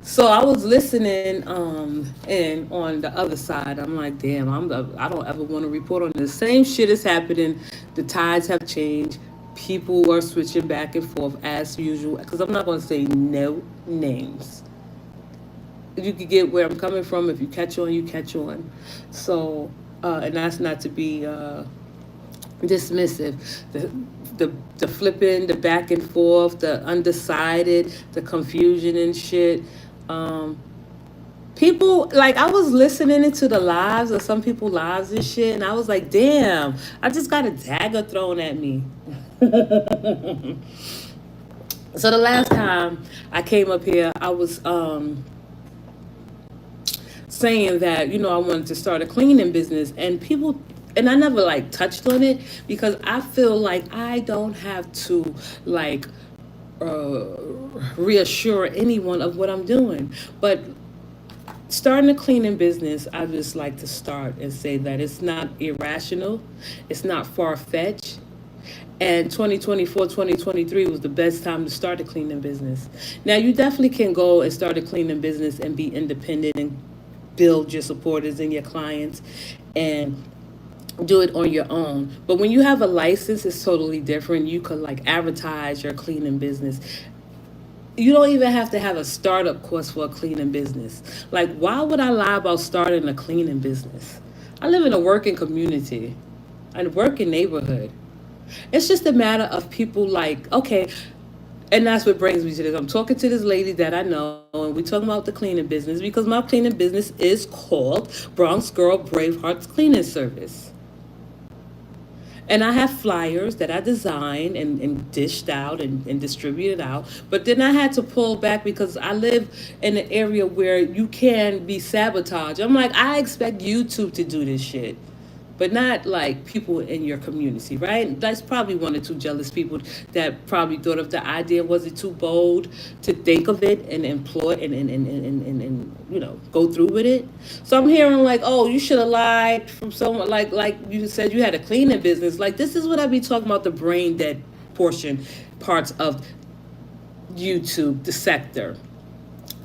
So I was listening, and on the other side, I'm like, damn, I don't ever want to report on this. Same shit is happening. The tides have changed. People are switching back and forth as usual. Because I'm not going to say no names. You can get where I'm coming from. If you catch on, you catch on. So, and that's not to be dismissive. The, the flipping, the back and forth, the undecided, the confusion and shit. Um, People, like, I was listening into the lives of some people lives and shit, and I was like, damn, I just got a dagger thrown at me. So the last time I came up here, I was saying that, I wanted to start a cleaning business, and people, and I never like touched on it because I feel like I don't have to like uh, reassure anyone of what I'm doing. But starting a cleaning business, I just like to start and say that it's not irrational, it's not far fetched. And 2024, 2023 was the best time to start a cleaning business. Now, you definitely can go and start a cleaning business and be independent and build your supporters and your clients and do it on your own. But when you have a license, it's totally different. You could like advertise your cleaning business. You don't even have to have a startup course for a cleaning business. Like, why would I lie about starting a cleaning business? I live in a working community, a working neighborhood. It's just a matter of people like, okay, and that's what brings me to this. I'm talking to this lady that I know, and we're talking about the cleaning business because my cleaning business is called Bronx Girl Bravehearts Cleaning Service. And I have flyers that I designed and dished out and distributed out. But then I had to pull back because I live in an area where you can be sabotaged. I'm like, I expect YouTube to do this shit, but not like people in your community, right? That's probably one or two jealous people that probably thought of the idea. Was it too bold to think of it and employ and go through with it? So I'm hearing like, oh, you should have lied from someone like you said you had a cleaning business. Like, this is what I be talking about, the brain dead portion parts of YouTube, the sector.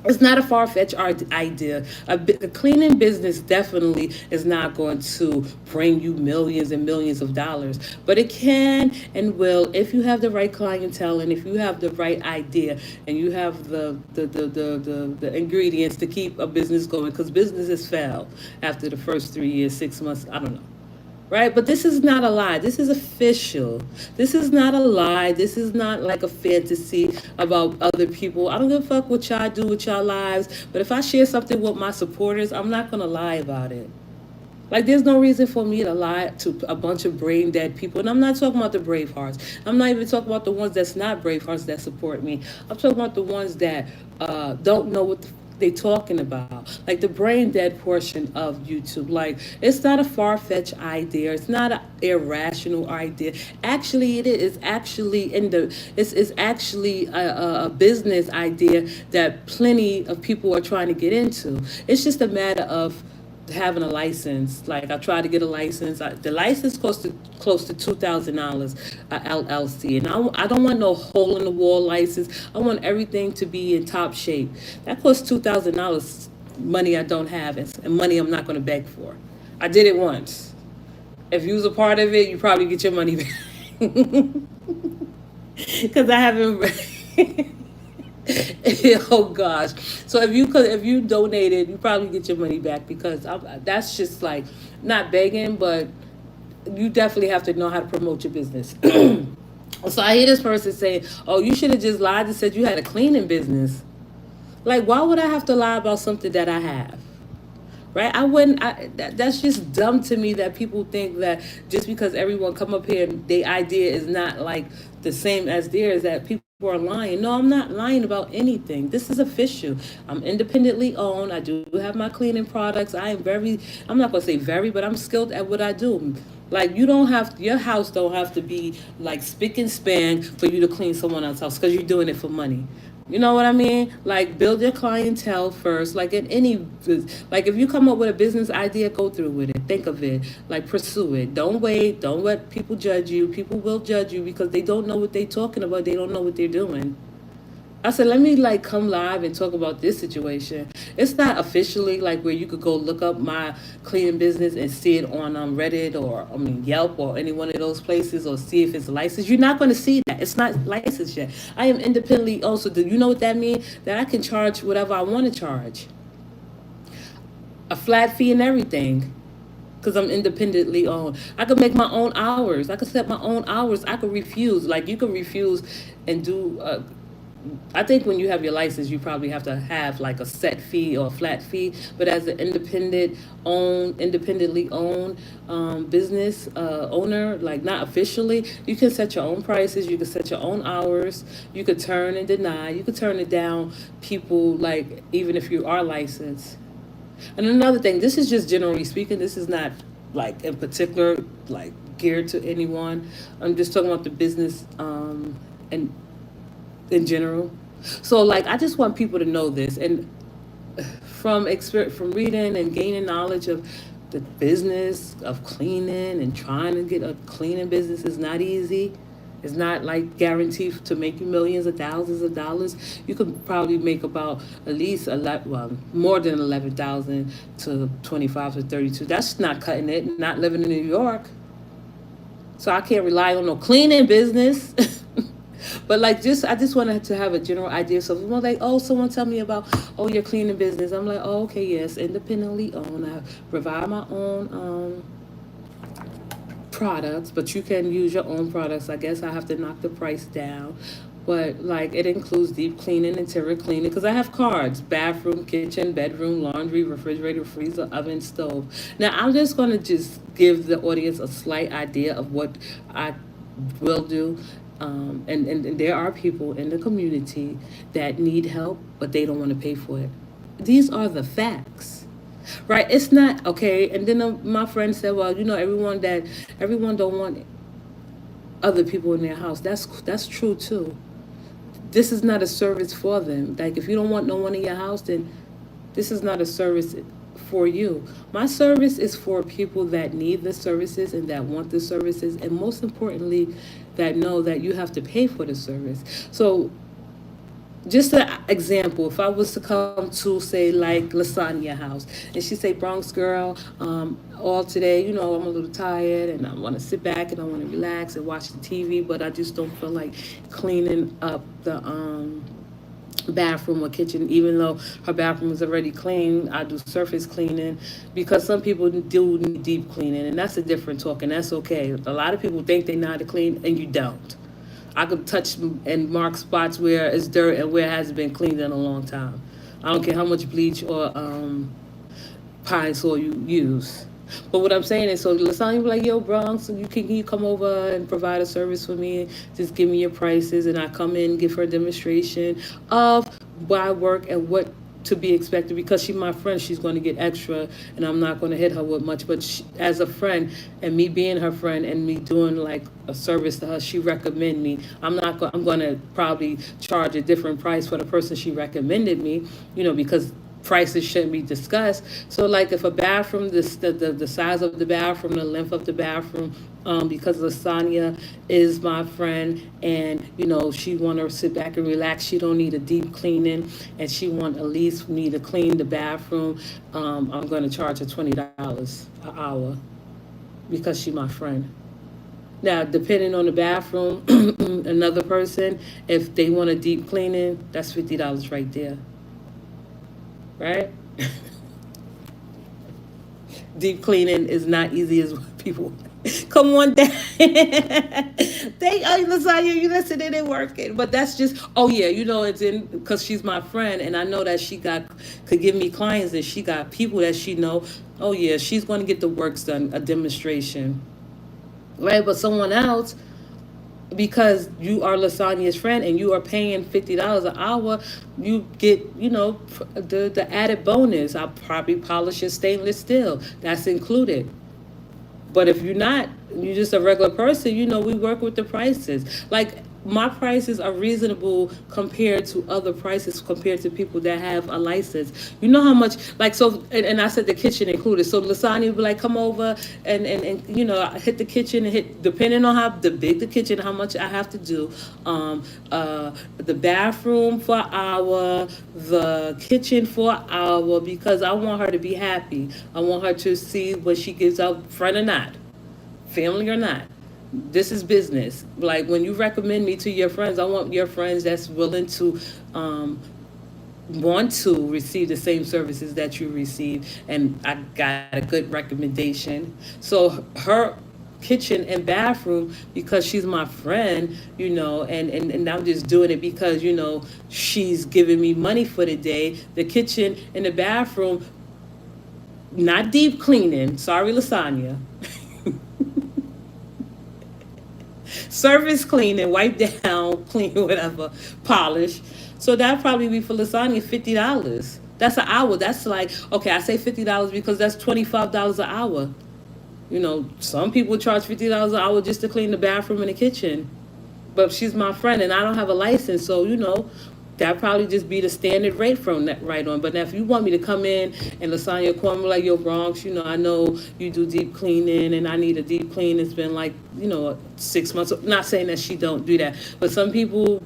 It's not a far-fetched idea. A cleaning business definitely is not going to bring you millions and millions of dollars, but it can and will if you have the right clientele and if you have the right idea and you have the ingredients to keep a business going. Because businesses fail after the first 3 years, 6 months. I don't know, right? But this is not a lie. This is official. This is not a lie. This is not like a fantasy about other people. I don't give a fuck what y'all do with y'all lives. But if I share something with my supporters, I'm not going to lie about it. Like, there's no reason for me to lie to a bunch of brain dead people. And I'm not talking about the brave hearts. I'm not even talking about the ones that's not brave hearts that support me. I'm talking about the ones that don't know what they talking about. Like the brain dead portion of YouTube. Like, it's not a far-fetched idea. It's not an irrational idea. Actually, it is. It's actually it's actually a business idea that plenty of people are trying to get into. It's just a matter of having a license. Like, I tried to get a license. The license cost close to $2,000, LLC, and I don't want no hole in the wall license. I want everything to be in top shape. That costs $2,000, money I don't have and money I'm not going to beg for. I did it once. If you was a part of it, you probably get your money back. Because I haven't. Oh gosh. So if you donated, you probably get your money back because that's just like not begging, but you definitely have to know how to promote your business. So I hear this person say, "Oh, you should have just lied and said you had a cleaning business." Like, why would I have to lie about something that I have? Right? I wouldn't. That's just dumb to me that people think that just because everyone come up here and their idea is not like the same as theirs, that people are lying. No, I'm not lying about anything. This is official. I'm independently owned. I do have my cleaning products. I am very, I'm not going to say very, but I'm skilled at what I do. Like, you don't have, your house don't have to be like spick and span for you to clean someone else's house because you're doing it for money. You know what I mean? Like, build your clientele first. Like, in any, like, if you come up with a business idea, go through with it. Think of it. Like, pursue it. Don't wait. Don't let people judge you. People will judge you because they don't know what they're talking about. They don't know what they're doing. I said, let me like come live and talk about this situation. It's not officially like where you could go look up my cleaning business and see it on Reddit or I mean Yelp or any one of those places or see if it's licensed. You're not going to see that. It's not licensed yet. I am independently also. Do you know what that means? That I can charge whatever I want to charge, a flat fee and everything. Because I'm independently owned. I could make my own hours. I could set my own hours. I could refuse. Like you could refuse and do I think when you have your license, you probably have to have like a set fee or a flat fee. But as an independently owned business owner, like not officially, you can set your own prices. You can set your own hours. You could turn and deny. You could turn it down. People like even if you are licensed. And another thing, this is just generally speaking. This is not like in particular like geared to anyone. I'm just talking about the business and in general. So like I just want people to know this and from experience from reading and gaining knowledge of the business of cleaning and trying to get a cleaning business is not easy. It's not like guaranteed to make you millions or thousands of dollars. You could probably make about at least more than 11,000 to 25 to 32. That's not cutting it. Not living in New York, so I can't rely on no cleaning business. But like just I just wanted to have a general idea. So someone like, oh, someone tell me about oh your cleaning business. I'm like, oh okay, yes, independently owned. I provide my own products, but you can use your own products. I guess I have to knock the price down. But like it includes deep cleaning, interior cleaning, because I have cards: bathroom, kitchen, bedroom, laundry, refrigerator, freezer, oven, stove. Now I'm just gonna just give the audience a slight idea of what I will do. And there are people in the community that need help, but they don't want to pay for it. These are the facts, right? It's not okay. And then my friend said, well, everyone don't want other people in their house. That's true too. This is not a service for them. Like if you don't want no one in your house, then this is not a service for you. My service is for people that need the services and that want the services, and most importantly, that know that you have to pay for the service. So just an example, if I was to come to say like Lasagna house and she say, Bronx girl, all today, I'm a little tired and I want to sit back and I want to relax and watch the TV, but I just don't feel like cleaning up the bathroom or kitchen. Even though her bathroom is already clean, I do surface cleaning because some people do need deep cleaning, and that's a different talk, and that's okay. A lot of people think they know how to clean and you don't. I could touch and mark spots where it's dirt and where it hasn't been cleaned in a long time. I don't care how much bleach or pine soil you use. But what I'm saying is, so Lasagna be like, yo, Bronx, can you come over and provide a service for me? Just give me your prices, and I come in, give her a demonstration of why I work and what to be expected. Because she's my friend, she's going to get extra, and I'm not going to hit her with much. But as a friend, and me being her friend, and me doing like a service to her, she recommend me. I'm going to probably charge a different price for the person she recommended me, because prices shouldn't be discussed. So like if a bathroom, the size of the bathroom, the length of the bathroom, because Lasagna is my friend and she want to sit back and relax, she don't need a deep cleaning, and she want at least me to clean the bathroom, I'm going to charge her $20 an hour because she my friend. Now, depending on the bathroom, another person, if they want a deep cleaning, that's $50 right there, right? Deep cleaning is not easy as what people. Come on down. Lasagna, you listening and working. But that's just, oh yeah, it's in, because she's my friend and I know that could give me clients and she got people that she know. Oh yeah, she's going to get the works done, a demonstration. Right? But someone else, because you are Lasagna's friend and you are paying $50 an hour, you get, the added bonus. I'll probably polish your stainless steel. That's included. But if you're not, you're just a regular person, we work with the prices. Like, my prices are reasonable compared to other prices, compared to people that have a license. You know how much, like, so, and I said the kitchen included. So Lasagna would be like, come over and I hit the kitchen and hit, depending on how the big the kitchen, how much I have to do. The bathroom for an hour, the kitchen for an hour, because I want her to be happy. I want her to see when she gives out, friend or not, family or not. This is business. Like, when you recommend me to your friends, I want your friends that's willing to want to receive the same services that you receive, and I got a good recommendation. So her kitchen and bathroom, because she's my friend, and I'm just doing it because she's giving me money for the day. The kitchen and the bathroom, not deep cleaning. Sorry, Lasagna. Surface clean and wipe down, clean, whatever, polish. So that probably be for Lasagna $50. That's an hour. That's like, okay, I say $50 because that's $25 an hour. Some people charge $50 an hour just to clean the bathroom and the kitchen. But she's my friend and I don't have a license, so that probably just be the standard rate from that right on. But now if you want me to come in and Lasagna call me like, yo, Bronx, I know you do deep cleaning and I need a deep clean. It's been like, 6 months. Not saying that she don't do that, but some people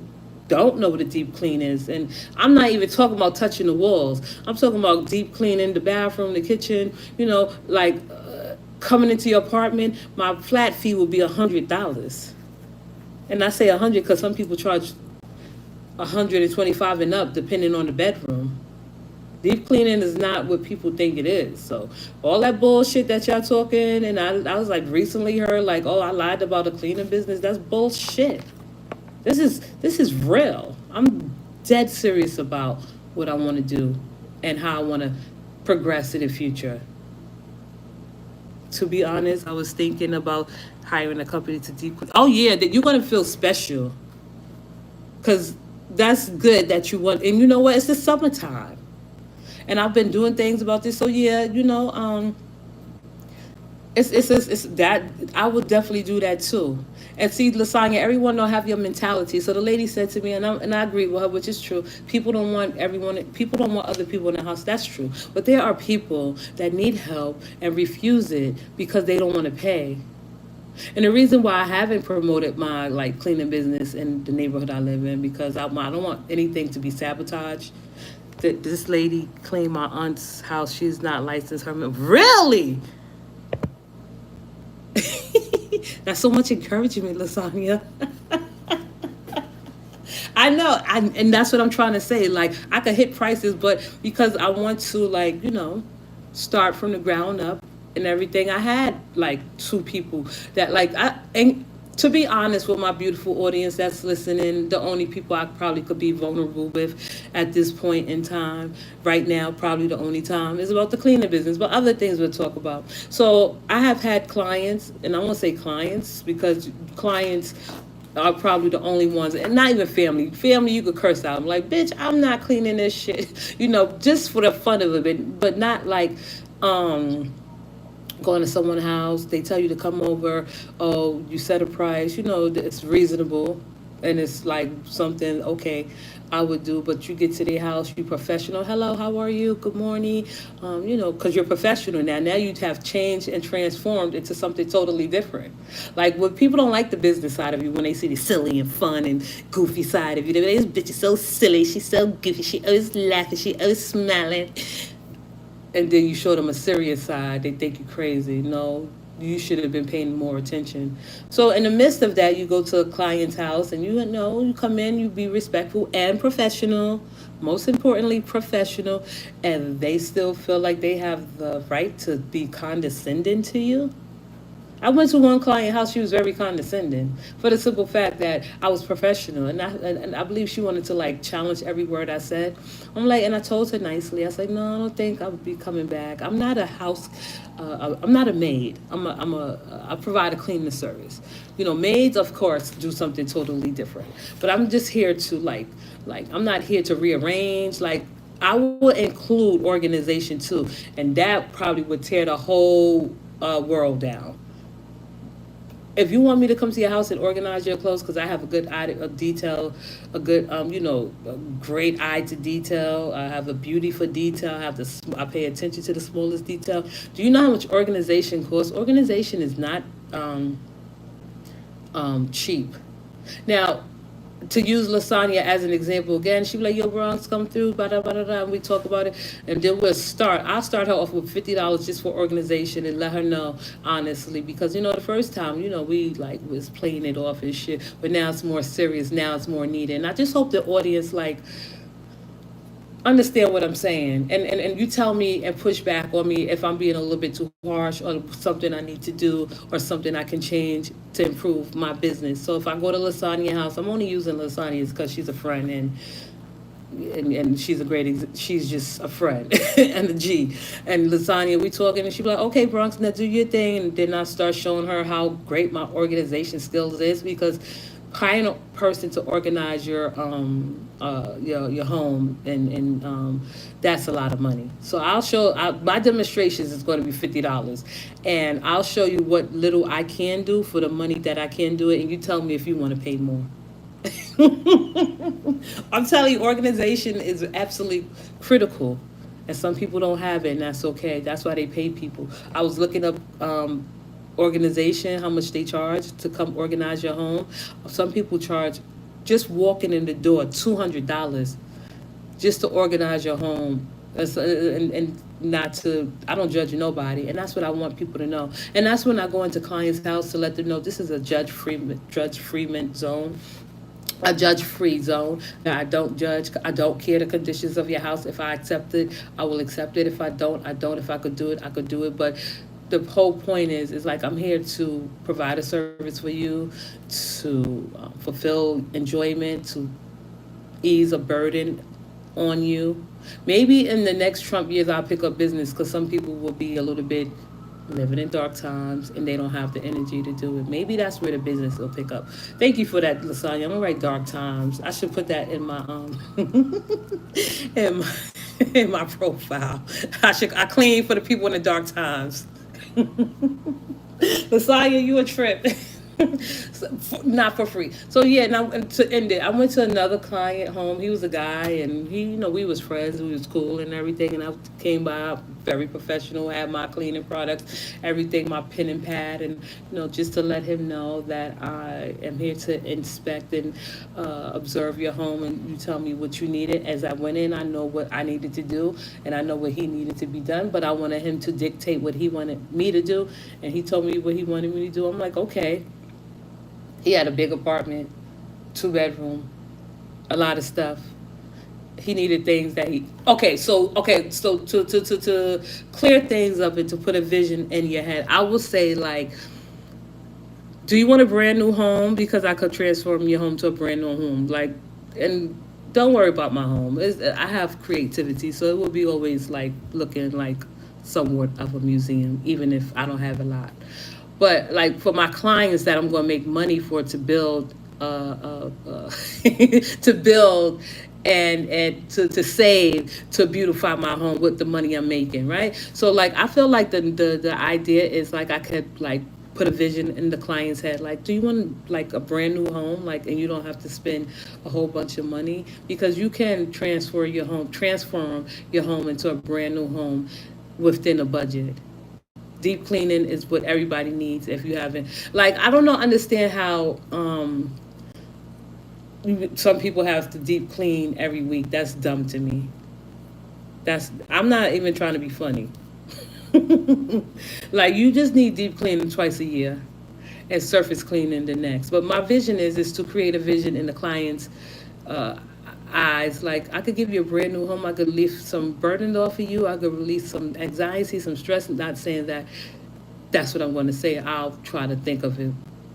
don't know what a deep clean is. And I'm not even talking about touching the walls. I'm talking about deep cleaning the bathroom, the kitchen, like coming into your apartment. My flat fee will be $100. And I say 100 because some people charge 125 and up, depending on the bedroom. Deep cleaning is not what people think it is. So all that bullshit that y'all talking, and I was like recently heard like, oh, I lied about a cleaning business. That's bullshit. This is real. I'm dead serious about what I want to do and how I want to progress in the future. To be honest, I was thinking about hiring a company to deep clean. Oh yeah, that you're gonna feel special, because that's good that you want. And you know what? It's the summertime, and I've been doing things about this. So yeah, it's that I would definitely do that too. And see, Lasagna, everyone don't have your mentality. So the lady said to me, and I agree with her, which is true. People don't want other people in the house. That's true. But there are people that need help and refuse it because they don't want to pay. And the reason why I haven't promoted my like cleaning business in the neighborhood I live in, because I don't want anything to be sabotaged. That this lady cleaned my aunt's house. She's not licensed. Really? That's so much encouragement, Lasagna. I know, and that's what I'm trying to say. Like, I could hit prices, but because I want to, like, start from the ground up and everything. I had like two people that like and to be honest with my beautiful audience that's listening, the only people I probably could be vulnerable with at this point in time, right now, probably the only time, is about the cleaning business, but other things we'll talk about. So I have had clients, and I won't say clients because clients are probably the only ones, and not even family. Family, you could curse out. I'm like, bitch, I'm not cleaning this shit, just for the fun of it, but not like, going to someone's house, they tell you to come over, oh, you set a price, it's reasonable, and it's like something, okay, I would do, but you get to their house, you professional, hello, how are you, good morning, because you're professional now you have changed and transformed into something totally different. Like, when people don't like the business side of you, when they see the silly and fun and goofy side of you, this bitch is so silly, she's so goofy, she always laughing, she always smiling, and then you show them a serious side, they think you're crazy. No, you should have been paying more attention. So in the midst of that, you go to a client's house and you come in, you be respectful and professional, most importantly professional, and they still feel like they have the right to be condescending to you. I went to one client house. She was very condescending for the simple fact that I was professional, and I believe she wanted to like challenge every word I said. I'm like, and I told her nicely. I said, no, I don't think I would be coming back. I'm not a house. I'm not a maid. I provide a cleaning service. You know, maids of course do something totally different, but I'm just here to like I'm not here to rearrange. Like I will include organization too, and that probably would tear the whole world down. If you want me to come to your house and organize your clothes, because I have a good eye to detail, a good a great eye to detail. I have a beauty for detail. I pay attention to the smallest detail. Do you know how much organization costs? Organization is not cheap. Now, to use lasagna as an example again, she be like, "Yo, Bronx, come through, blah blah blah blah," and we talk about it, and then we'll start. I'll start her off with $50 just for organization and let her know honestly, because the first time, we like was playing it off and shit, but now it's more serious. Now it's more needed, and I just hope the audience like understand what I'm saying, and you tell me and push back on me if I'm being a little bit too harsh or something I need to do or something I can change to improve my business. So if I go to Lasagna House, I'm only using Lasagna because she's a friend and she's a she's just a friend and a G. And Lasagna, we talking and she be like, okay, Bronx, now do your thing. And then I start showing her how great my organization skills is, because hiring a person to organize your home and that's a lot of money. So my demonstrations is going to be $50, and I'll show you what little I can do for the money that I can do it, and you tell me if you want to pay more. I'm telling you, organization is absolutely critical, and some people don't have it, and that's okay. That's why they pay people. I was looking up organization, how much they charge to come organize your home. Some people charge just walking in the door $200 just to organize your home. And not to, I don't judge nobody, and that's what I want people to know. And that's when I go into clients' house to let them know this is a judge-free zone, a judge-free zone. Now, I don't judge. I don't care the conditions of your house. If I accept it, I will accept it. If I don't, I don't. If I could do it, I could do it. But the whole point is like I'm here to provide a service for you, to fulfill enjoyment, to ease a burden on you. Maybe in the next Trump years I'll pick up business, because some people will be a little bit living in dark times and they don't have the energy to do it. Maybe that's where the business will pick up. Thank you for that, Lasagna. I'm gonna write dark times. I should put that in my in my, in my profile. I clean for the people in the dark times. Lasagna, you a trip. Not for free. So yeah, now to end it, I went to another client home. He was a guy, and we was friends. We was cool and everything. And I came by very professional, had my cleaning products, everything, my pen and pad, and just to let him know that I am here to inspect and observe your home, and you tell me what you needed. As I went in, I know what I needed to do, and I know what he needed to be done. But I wanted him to dictate what he wanted me to do, and he told me what he wanted me to do. I'm like, okay. He had a big apartment, 2 bedroom, a lot of stuff. He needed things that he so to clear things up and to put a vision in your head, I will say, like, do you want a brand new home? Because I could transform your home to a brand new home. Like, and don't worry about my home. I have creativity, so it will be always like looking like somewhat of a museum, even if I don't have a lot. But like for my clients that I'm going to make money for, to build, to build and to save, to beautify my home with the money I'm making, right? So like I feel like the idea is like I could like put a vision in the client's head, like, do you want like a brand new home, like, and you don't have to spend a whole bunch of money, because you can transform your home into a brand new home within a budget. Deep cleaning is what everybody needs. If you haven't, like, I don't know, understand how some people have to deep clean every week. That's dumb to me. I'm not even trying to be funny. Like, you just need deep cleaning twice a year and surface cleaning the next. But my vision is to create a vision in the client's uh, eyes. Like, I could give you a brand new home. I could lift some burden off of you. I could release some anxiety, some stress. Not saying that That's what I'm going to say. I'll try to think of it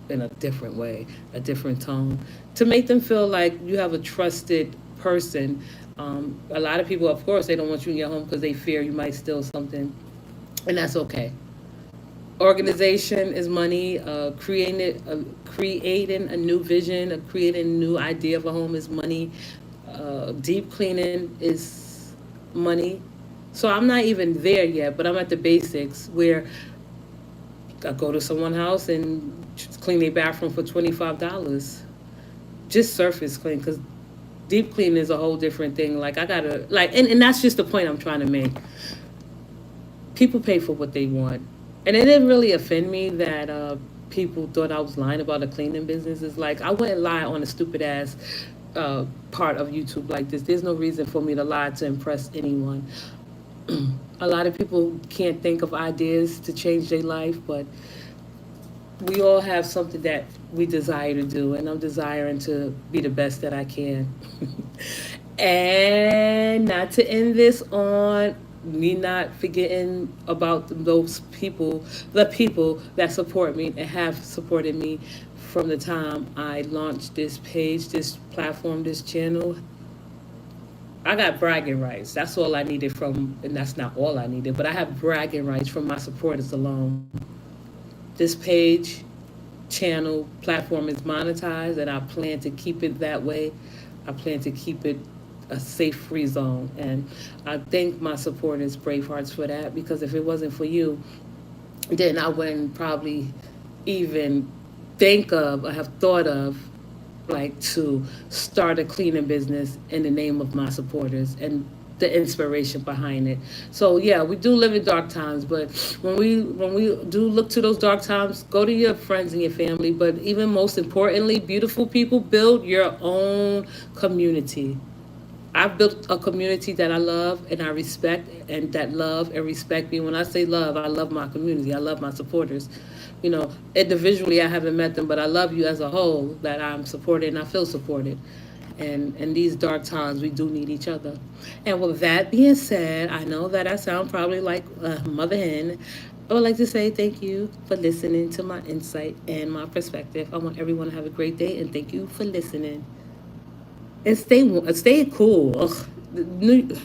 in a different way, a different tone, to make them feel like you have a trusted person. A lot of people, of course, they don't want you in your home because they fear you might steal something, and that's okay. Organization is money. Creating a new vision, creating a new idea of a home is money. Deep cleaning is money. So I'm not even there yet, but I'm at the basics where I go to someone's house and clean their bathroom for $25. Just surface clean, because deep clean is a whole different thing. Like I gotta like, and that's just the point I'm trying to make. People pay for what they want, and it didn't really offend me that people thought I was lying about a cleaning business. It's like I wouldn't lie on a stupid ass part of YouTube like this. There's no reason for me to lie to impress anyone. A lot of people can't think of ideas to change their life, but we all have something that we desire to do, and I'm desiring to be the best that I can. And not to end this on me not forgetting about those people, the people that support me and have supported me from the time I launched this page, this platform, this channel. I got bragging rights. That's all I needed from, and that's not all I needed, but I have bragging rights from my supporters alone. This page, channel, platform is monetized, and I plan to keep it that way. I plan to keep it a safe, free zone. And I thank my supporters, Bravehearts, for that, because if it wasn't for you, then I wouldn't probably even think of or have thought of like to start a cleaning business in the name of my supporters and the inspiration behind it. So yeah, we do live in dark times, but when we do look to those dark times, go to your friends and your family, but even most importantly, beautiful people, build your own community. I've built a community that I love and I respect, and that love and respect me. When I say love, I love my community. I love my supporters. Individually, I haven't met them, but I love you as a whole, that I'm supported and I feel supported. And in these dark times, we do need each other. And with that being said, I know that I sound probably like a mother hen. I would like to say thank you for listening to my insight and my perspective. I want everyone to have a great day, and thank you for listening. And stay cool. Ugh,